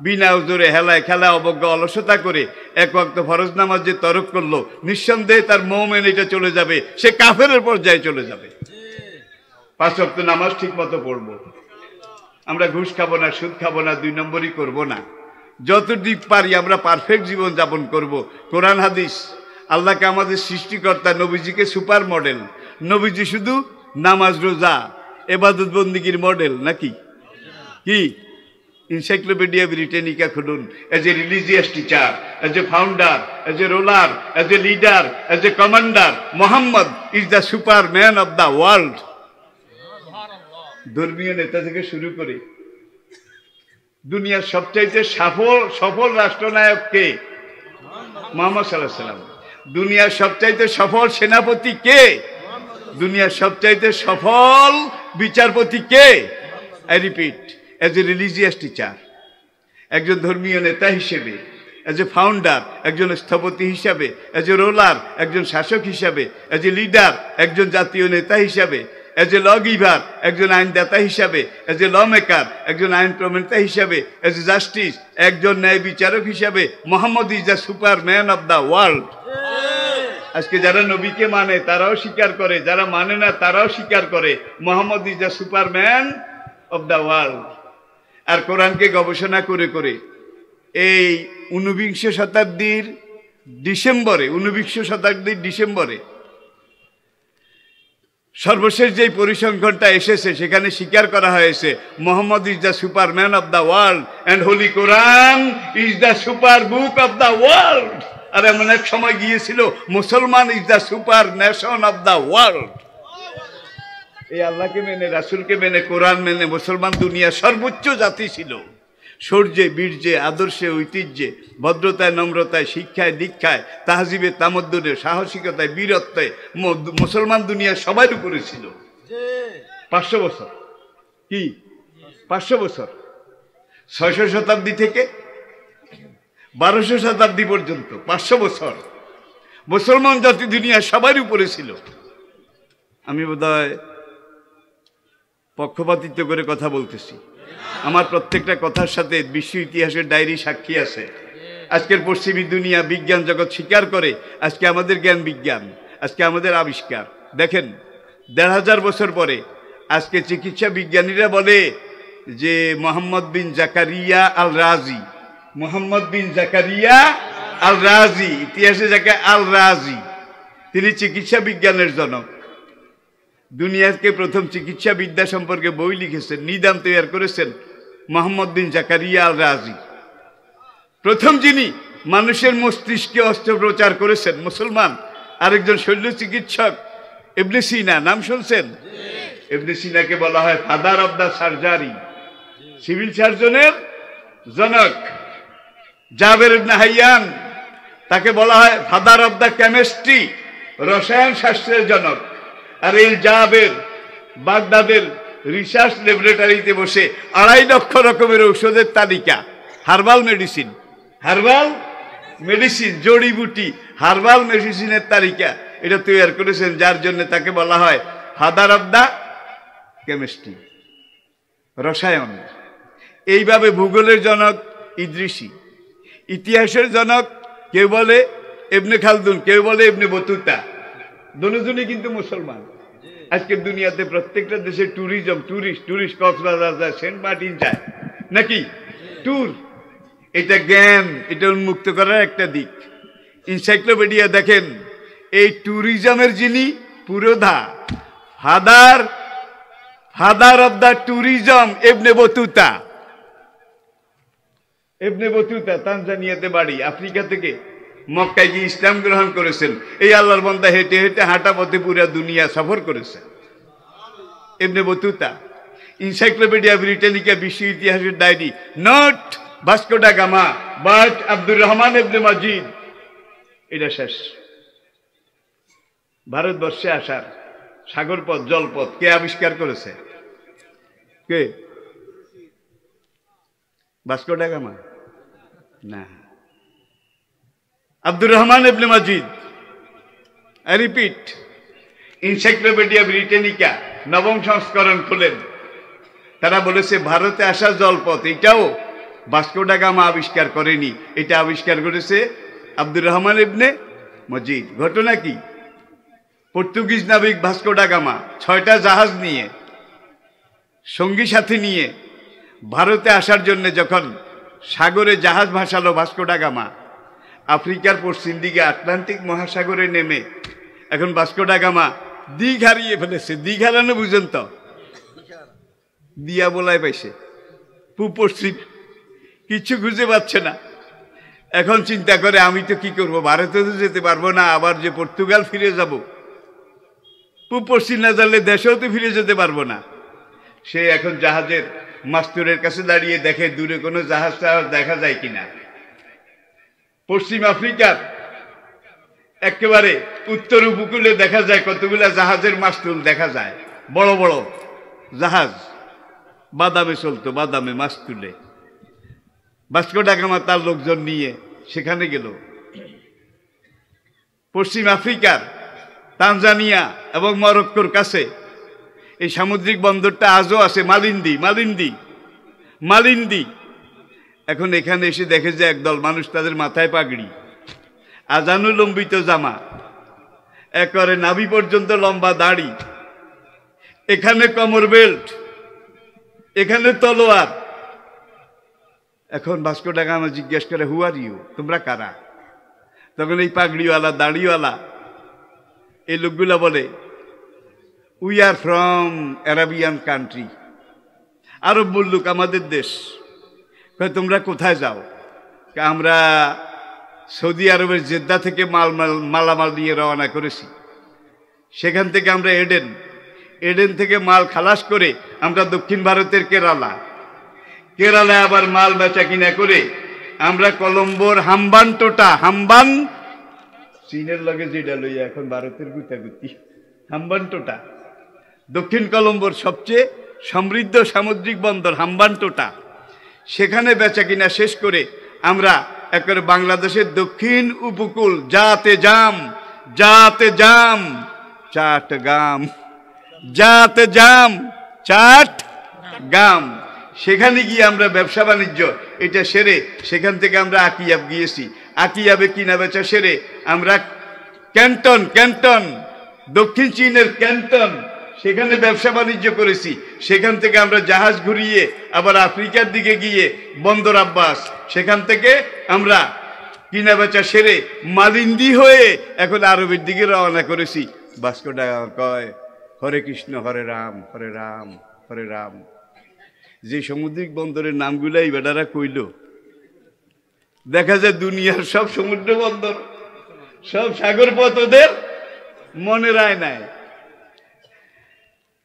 বিনা উজরে হেলায় খেলা অবজ্ঞা অলসতা করে 1 ওয়াক্ত ফরজ নামাজ যে তরক করলো, নিঃসন্দেহে তার মুমিন এটা চলে যাবে, সে কাফেরের পর্যায়ে চলে যাবে। 5 ওয়াক্ত নামাজ ঠিক মতো পড়বো, আমরা ঘুষ খাবো না, সুদ খাবো না, 2 নম্বরই করবো না। যতদিক পারি আমরা পারফেক্ট জীবন যাপন করব। কোরআন হাদিস, আল্লাহকে আমাদের সৃষ্টিকর্তা, নবীজিকে সুপার মডেল। নবীজি শুধু নামাজ রোজা ইবাদত বন্দিগির মডেল নাকি? কি এনসাইক্লোপিডিয়া ব্রিটানিকা খুলুন। Age a religious teacher, as a founder, as a roller, as a leader, as a commander, Mohammad is the super man of the world. ধর্মীয় নেতা থেকে শুরু করে দুনিয়ার সবচাইতে সফল রাষ্ট্রনায়ক কে? মুহাম্মদ সাল্লাল্লাহু আলাইহি ওয়াসাল্লাম। দুনিয়ার সবচাইতে সফল সেনাপতি কে? দুনিয়ার সবচাইতে সফল বিচারপতি কে? I repeat, as a religious teacher, একজন ধর্মীয় নেতা হিসেবে, এজ এ ফাউন্ডার, একজন স্থপতি হিসাবে, এজ এ রোলার, একজন শাসক হিসাবে, এজ এ লিডার, একজন জাতীয় নেতা হিসাবে, এজ এ ল গিভার, একজন আইনদাতা হিসাবে, এজ এ ল মেকার, একজন আইন প্রণেতা হিসাবে, এজ এ জাস্টিস, একজন ন্যায় বিচারক হিসাবে, Mohammad is the super man of the world. আজকে যারা নবীকে মানে তারাও স্বীকার করে, যারা মানে না তারাও স্বীকার করে Mohammad is the super man of the world. আর কোরআনকে গবেষণা করে করে এই 19 শতাব্দীর ডিসেম্বরে সর্বশেষ যেই পরিসংখ্যানটা এসেছে সেখানে স্বীকার করা হয়েছে Mohammad is the superman of the world and holy Quran is the super book of the world. আর এমন এক সময় গিয়েছিল মুসলমান is the super nation of the world. এই আল্লাহকে মেনে, রাসূলকে মেনে, কোরআন মেনে মুসলমান দুনিয়া সর্বোচ্চ জাতি ছিল। শৌর্যে, বীর্যে, আদর্শে, ঐতিহ্যে, ভদ্রতায়, নম্রতায়, শিক্ষায়, দীক্ষায়, তাহজিবে, তামদ্দুনে, সাহসিকতায়, বীরত্বে মুসলমান দুনিয়া সবার উপরে ছিল। 500 বছর, কি 500 বছর, 600 শতাব্দী থেকে 1200 শতাব্দী পর্যন্ত 500 বছর মুসলমান জাতি দুনিয়া সবার উপরে ছিল। আমি বোধহয় পক্ষপাতিত্ব করে কথা বলতেছি, আমার প্রত্যেকটা কথার সাথে বিশ্ব ইতিহাসের ডায়েরি সাক্ষী আছে। আজকের পশ্চিমী দুনিয়া, বিজ্ঞান জগৎ স্বীকার করে আজকে আমাদের জ্ঞান বিজ্ঞান, আজকে আমাদের আবিষ্কার। দেখেন 1500 বছর পরে আজকে চিকিৎসা বিজ্ঞানীরা বলে যে মোহাম্মদ বিন জাকারিয়া আল রাজি, মোহাম্মদ বিন জাকারিয়া আল রাজি, ইতিহাসে যাকে আল রাজি, তিনি চিকিৎসা বিজ্ঞানের জনক। দুনিয়াকে প্রথম চিকিৎসা বিদ্যা সম্পর্কে বই লিখেছেন, নিদান তৈরি করেছেন মোহাম্মদ বিন জাকারিয়া আল রাজি। প্রথম যিনি মানুষের মস্তিষ্কে অস্ত্রোপচার করেছেন মুসলমান। আরেকজন শল্য চিকিৎসক ইবনে সিনা, নাম শুনছেন? ইবনে সিনাকে বলা হয় father of the surgery, civil সার্জনের জনক। জাবের ইবনে হাইয়ান, তাকে বলা হয় ফাদার অব দ্য কেমিস্ট্রি, রসায়ন শাস্ত্রের জনক। আর এই জাবের বাগদাদের রিসার্চ ল্যাবরেটরিতে বসে 2.5 লক্ষ রকমের ঔষধের তালিকা, হার্বাল মেডিসিন, জড়িবুটি, হার্বাল মেডিসিনের তালিকা এটা তৈরি করেছেন, যার জন্য তাকে বলা হয় ফাদার অব দ্য কেমিস্ট্রি, রসায়ন। এইভাবে ভূগোলের জনক ইদ্রিসি, ইতিহাসের জনক কেউ বলে ইবনে খালদুন, কেউ বলে ইবনে বতুতা, দুজনই কিন্তু মুসলমান। আজকের দুনিয়াতে প্রত্যেকটা দেশে টুরিস্ট কক্সবাজার যায়, সেন্ট মার্টিন যায় নাকি ট্যুর। এটা জ্ঞান, এটা উন্মুক্ত করার একটা দিক। এনসাইক্লোপিডিয়া দেখেন, এই ট্যুরিজমের যিনি পুরোধা, father of the tourism Ibn Battuta. Ibn Battuta তানজানিয়াতে বাড়ি, আফ্রিকা থেকে মক্কায় গিয়ে ইসলাম গ্রহণ করেছেন। এই আল্লাহর বান্দা হেঁটে হেঁটে হাঁটা পথে পুরা দুনিয়া সফর করেছেন ইবনে বতুতা। এনসাইক্লোপিডিয়া ব্রিটানিকা, বিশ্ব ইতিহাসের ডায়েরি, not Vasco da Gama but Abdur Rahman Ibn Majid. এটা শেষ। ভারতবর্ষে আসার সাগরপথ, জলপথ কে আবিষ্কার করেছে? কে? ভাস্কো ডা গামা না, Abdur Rahman Ibn Majid. I repeat, encyclopedia Britannica 9ম সংস্করণ খুলেন, তারা বলেছে ভারতে আসা জলপথ এটাও ভাস্কো ডা গামা আবিষ্কার করেনি, এটা আবিষ্কার করেছে আব্দুর রহমান ইবনে মজিদ। ঘটনা কি? পর্তুগিজ নাবিক ভাস্কো ডা গামা 6টা জাহাজ নিয়ে, সঙ্গী সাথী নিয়ে ভারতে আসার জন্য যখন সাগরে জাহাজ ভাসালো ভাস্কো ডা গামা, আফ্রিকার পশ্চিম দিকে আটলান্টিক মহাসাগরে নেমে এখন ভাস্কো ডা গামা দিক হারিয়ে ফেলেছে। দিক হারানো বুঝেন তো? দিয়া বলায় পাইছে, পূব পশ্চিম কিছু খুঁজে পাচ্ছে না। এখন চিন্তা করে আমি তো কি করব, ভারতে তো যেতে পারবো না, আবার যে পর্তুগাল ফিরে যাব, পূব পশ্চিম না জানলে দেশেও তো ফিরে যেতে পারবো না। সে এখন জাহাজের মাস্তুরের কাছে দাঁড়িয়ে দেখে দূরে কোনো জাহাজ দেখা যায় কিনা। পশ্চিম আফ্রিকার একেবারে উত্তর উপকূলে দেখা যায় কতগুলা জাহাজের মাস্তুল দেখা যায়, বড় বড় জাহাজ, বাদামে চলতো, বাদামে মাস্তুলে। ভাস্কো ডা গামা তার লোকজন নিয়ে সেখানে গেল। পশ্চিম আফ্রিকার তানজানিয়া এবং মরক্কোর কাছে এই সামুদ্রিক বন্দরটা আজও আছে, মালিন্দি। এখন এখানে এসে দেখে যে একদল মানুষ, তাদের মাথায় পাগড়ি, আজানুলম্বিত জামা, একেবারে নাভি পর্যন্ত লম্বা দাড়ি, এখানে কমর বেল্ট, এখানে তলোয়ার। এখন ভাস্কো ডা গামা জিজ্ঞেস করে, হু আর ইউ, তোমরা কারা? তখন এই পাগড়িওয়ালা, দাড়িওয়ালা এই লোকগুলা বলে, we are from Arabian country. আরব মুল্লুক, আমাদের দেশ। তোমরা কোথায় যাও? আমরা সৌদি আরবের জেদ্দা থেকে মালামাল নিয়ে রওনা করেছি। সেখান থেকে আমরা এডেন থেকে মাল খালাস করে আমরা দক্ষিণ ভারতের কেরালায় আবার মাল বেচা কিনা করে আমরা কলম্বোর হাম্বান চীনের লগে যেটা লইয়া এখন ভারতের গুতাগুতি, হাম্বানটোটা দক্ষিণ কলম্বোর সবচেয়ে সমৃদ্ধ সামুদ্রিক বন্দর হাম্বানটোটা, সেখানে বেচা কিনা শেষ করে আমরা একেবারে বাংলাদেশের দক্ষিণ উপকূল চট্টগ্রাম সেখানে গিয়ে আমরা ব্যবসা বাণিজ্য এটা সেরে সেখান থেকে আমরা আকিয়াব গিয়েছি। আকিয়াবে কিনা বেচা সেরে আমরা ক্যান্টন দক্ষিণ চীনের ক্যান্টন সেখানে ব্যবসা বাণিজ্য করেছি। সেখান থেকে আমরা জাহাজ ঘুরিয়ে আবার আফ্রিকার দিকে গিয়ে বন্দর আব্বাস, সেখান থেকে আমরা কিনা বেচা সেরে মালিন্দি হয়ে এখন আরবের দিকে রওনা করেছি। ভাস্কো ডা গামা কয় হরে কৃষ্ণ হরে রাম হরে রাম হরে রাম। যে সামুদ্রিক বন্দরের নামগুলাই বেটারা কইল, দেখা যায় দুনিয়ার সব সমুদ্র বন্দর সব সাগর পথ ওদের মনে রায় নাই।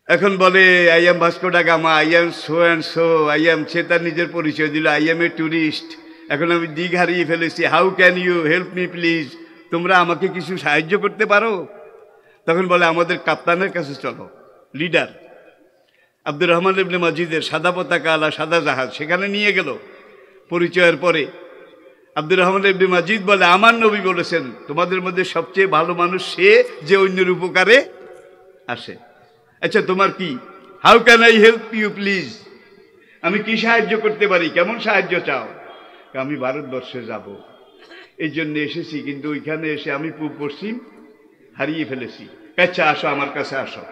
এখন বলে I am Vasco da Gama, I am so and so, I am, সে তার নিজের পরিচয় দিল, আই এম এ ট্যুরিস্ট। এখন আমি দিক হারিয়ে ফেলেছি, how can you help me please, তোমরা আমাকে কিছু সাহায্য করতে পারো? তখন বলে আমাদের কাপ্তানের কাছে চলো, লিডার আব্দুর রহমান ইবনে মাজিদের সাদা পতাকা আলা সাদা জাহাজ, সেখানে নিয়ে গেল। পরিচয়ের পরে আব্দুর রহমান ইবনে মাজিদ বলে আমার নবী বলেছেন তোমাদের মধ্যে সবচেয়ে ভালো মানুষ সে যে অন্যের উপকারে আসে। আচ্ছা তোমার কি, how can I help you please, আমি কি সাহায্য করতে পারি, কেমন সাহায্য চাও? আমি ভারতবর্ষে যাব, এই জন্য এসেছি, কিন্তু ওইখানে এসে আমি পূব পশ্চিম হারিয়ে ফেলেছি। আচ্ছা আসো আমার কাছে আসো।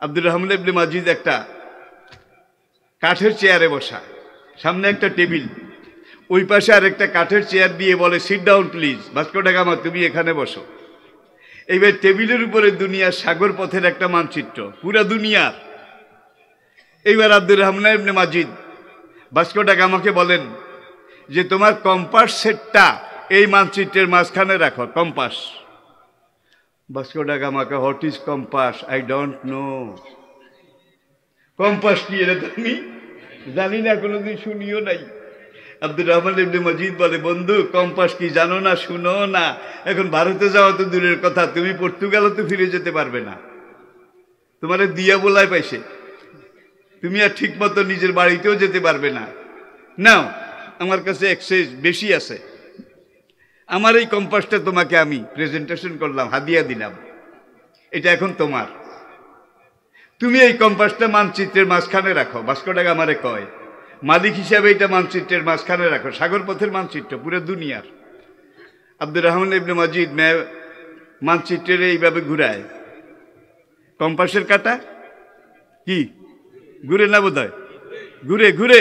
আব্দুর রহমান ইবনে মাজিদ একটা কাঠের চেয়ারে বসা, সামনে একটা টেবিল, ওই পাশে আর একটা কাঠের চেয়ার দিয়ে বলে sit down please, Vasco da gamma তুমি এখানে বসো। এইবার টেবিলের উপরে দুনিয়ার সাগর পথের একটা মানচিত্র, পুরা দুনিয়ার। এইবার আব্দুর রহমান ইবনে মাজিদ ভাস্কো ডা গামাকে বলেন যে তোমার কম্পাস সেটটা এই মানচিত্রের মাঝখানে রাখো, কম্পাস। ভাস্কো ডা গামাকে what is compass, I don't know. Compass কি এটা তুমি জানি না, কোনোদিন শুনিও নাই। আব্দুর রহমান ইবনে মাজিদ বলে বন্ধু কম্পাস কি জানো না, শুনো না, এখন ভারতে যাওয়া তো দূরের কথা, তুমি পর্তুগালও তো ফিরে যেতে পারবে না, তোমারে দিয়া বলায় পাইছে, তুমি আর ঠিক মতো নিজের বাড়িতেও যেতে পারবে না। নাও আমার কাছে এক্সেস বেশি আছে, আমার এই কম্পাসটা তোমাকে আমি প্রেজেন্টেশন করলাম, হাদিয়া দিলাম, এটা এখন তোমার, তুমি এই কম্পাসটা মানচিত্রের মাঝখানে রাখো। ভাস্কো ডা গামারে কয় মালিক হিসাবে এটা মানচিত্রের মাঝখানে রাখো, সাগর পথের মানচিত্র পুরো দুনিয়ার। আব্দুর রহমান ইবনে মাজিদ মানচিত্রের এইভাবে ঘুরায়, কম্পাসের কাটা কি ঘুরে না বোধ হয়, ঘুরে ঘুরে।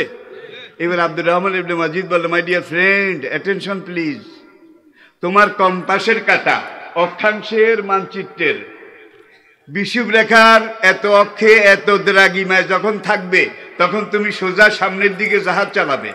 এবার আব্দুর রহমান ইবনে মাজিদ বলে my dear friend attention please, তোমার কম্পাসের কাটা অক্ষাংশের মানচিত্রের বিষুব রেখার এত অক্ষে এত দ্রাঘিমায় যখন থাকবে তখন তুমি সোজা সামনের দিকে জাহাজ চালাবে।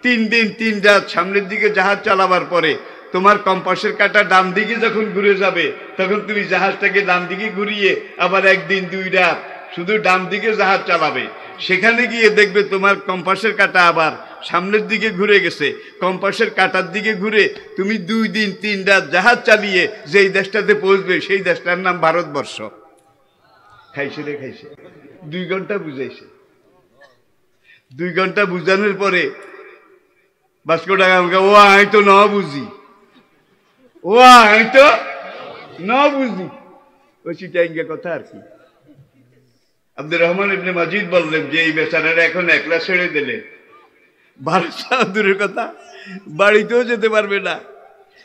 3 দিন 3 রাত সামনের দিকে জাহাজ চালাবার পরে তোমার কম্পাসের কাঁটা ডান দিকে যখন ঘুরে যাবে তখন তুমি জাহাজটাকে ডান দিকে ঘুরিয়ে আবার 1 দিন 2 রাত শুধু ডান দিকে জাহাজ চালাবে। সেখানে গিয়ে দেখবে তোমার কম্পাসের কাঁটা আবার সামনের দিকে ঘুরে গেছে। কম্পাসের কাঁটার দিকে ঘুরে তুমি 2 দিন 3 রাত জাহাজ চালিয়ে যেই দেশটাতে পৌঁছবে সেই দেশটার নাম ভারতবর্ষ। খাইছে রে খাইছে, 2 ঘন্টা বুঝাইছে। 2 ঘন্টা বুঝানোর পরে ভাস্কো ডা গামা ও আমি তো ন বুঝি, ও আমি তো ন বুঝি, ওই চিটাঙ্গা কথা আর কি। আব্দুর রহমান ইবনে মাজিদ বললেন যে এই বেচারারা এখন একলা ছেড়ে দিলে ভারত দূরের কথা বাড়িতেও যেতে পারবে না।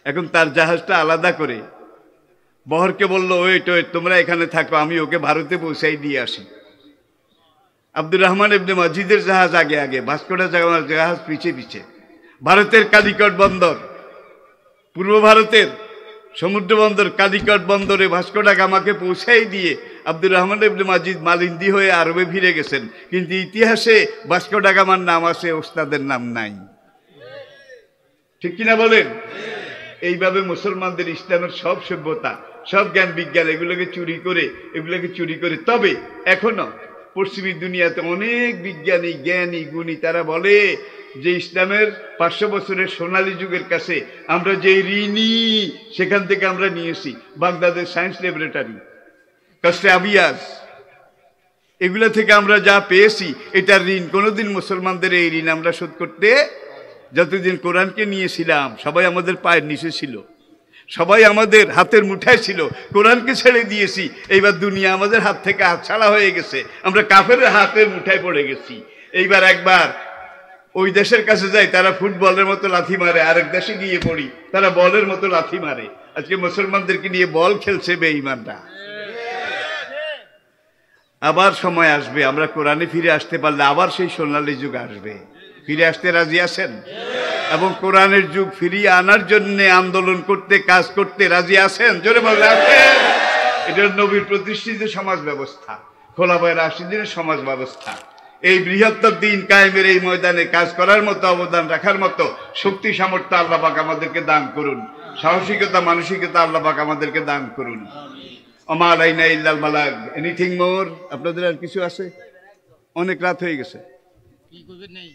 এখন তার জাহাজটা আলাদা করে বহরকে বললো ওয়েট ওয়েট তোমরা এখানে থাকো, আমি ওকে ভারতে পৌঁছাই দিয়ে আসি। আব্দুর রহমান ইবনে মাজিদের জাহাজ আগে আগে, ভাস্কো ডা গামার জাহাজ পিছে পিছে। ভারতের কালিকট বন্দর, পূর্ব ভারতের সমুদ্র বন্দর কালিকট বন্দরে ভাস্কো ডা গামাকে পৌঁছাই দিয়ে আব্দুর রহমান ইবনে মাজিদ মালিন্দি হয়ে আরবে ফিরে গেছেন, কিন্তু ইতিহাসে ভাস্কো ডা গামার নাম আছে, ওস্তাদের নাম নাই। ঠিক কিনা বলেন? এইভাবে মুসলমানদের ইসলামের সব সভ্যতা, সব জ্ঞান বিজ্ঞান এগুলোকে চুরি করে তবে এখনো পশ্চিমী দুনিয়াতে অনেক বিজ্ঞানী জ্ঞানী গুণী তারা বলে যে ইসলামের 500 বছরের সোনালী যুগের কাছে আমরা যে ঋণী, সেখান থেকে আমরা নিয়েছি বাগদাদের সায়েন্স ল্যাবরেটরি, কাস্টে আবিয়াস, এগুলো থেকে আমরা যা পেয়েছি এটার ঋণ কোনোদিন মুসলমানদের এই ঋণ আমরা শোধ করতে, যতদিন কোরআনকে নিয়েছিলাম সবাই আমাদের পায়ের নিচে ছিল, সবাই আমাদের হাতের মুঠায় ছিল, কোরআনকে ছেড়ে দিয়েছি, এইবার দুনিয়া আমাদের হাত থেকে হাত ছাড়া হয়ে গেছে, আমরা কাফেরের হাতের মুঠায় পড়ে গেছি। এইবার একবার ওই দেশের কাছে যাই, তারা ফুটবলের মতো লাথি মারে, আরেক দেশে গিয়ে পড়ি তারা বলের মতো লাথি মারে। আজকে মুসলমানদেরকে নিয়ে বল খেলছে বেঈমানরা। আবার সময় আসবে, আমরা কোরআনে ফিরে আসতে পারলে আবার সেই সোনালী যুগ আসবে। ফিরে আসতে রাজি আছেন? এবং কোরআনের যুগ ফিরিয়ে আনার জন্য আন্দোলন করতে, কাজ করতে রাজি আছেন? জোরে বলে আছেন? এটা নবীর প্রতিষ্ঠিত সমাজ ব্যবস্থা, খোলাফায়ে রাশিদিনের সমাজ ব্যবস্থা। এই বৃহত্তর দিন কায়েমের এই ময়দানে কাজ করার মতো, অবদান রাখার মতো শক্তি সামর্থ্য আল্লাহ পাক আমাদেরকে দান করুন, সাহসিকতা মানসিকতা আল্লাহ পাক আমাদেরকে দান করুন। ওমা আলাইনা ইল্লাল বালাগ। এনিথিং মোর? আপনাদের আর কিছু আছে? অনেক রাত হয়ে গেছে। কি করবেন নাই?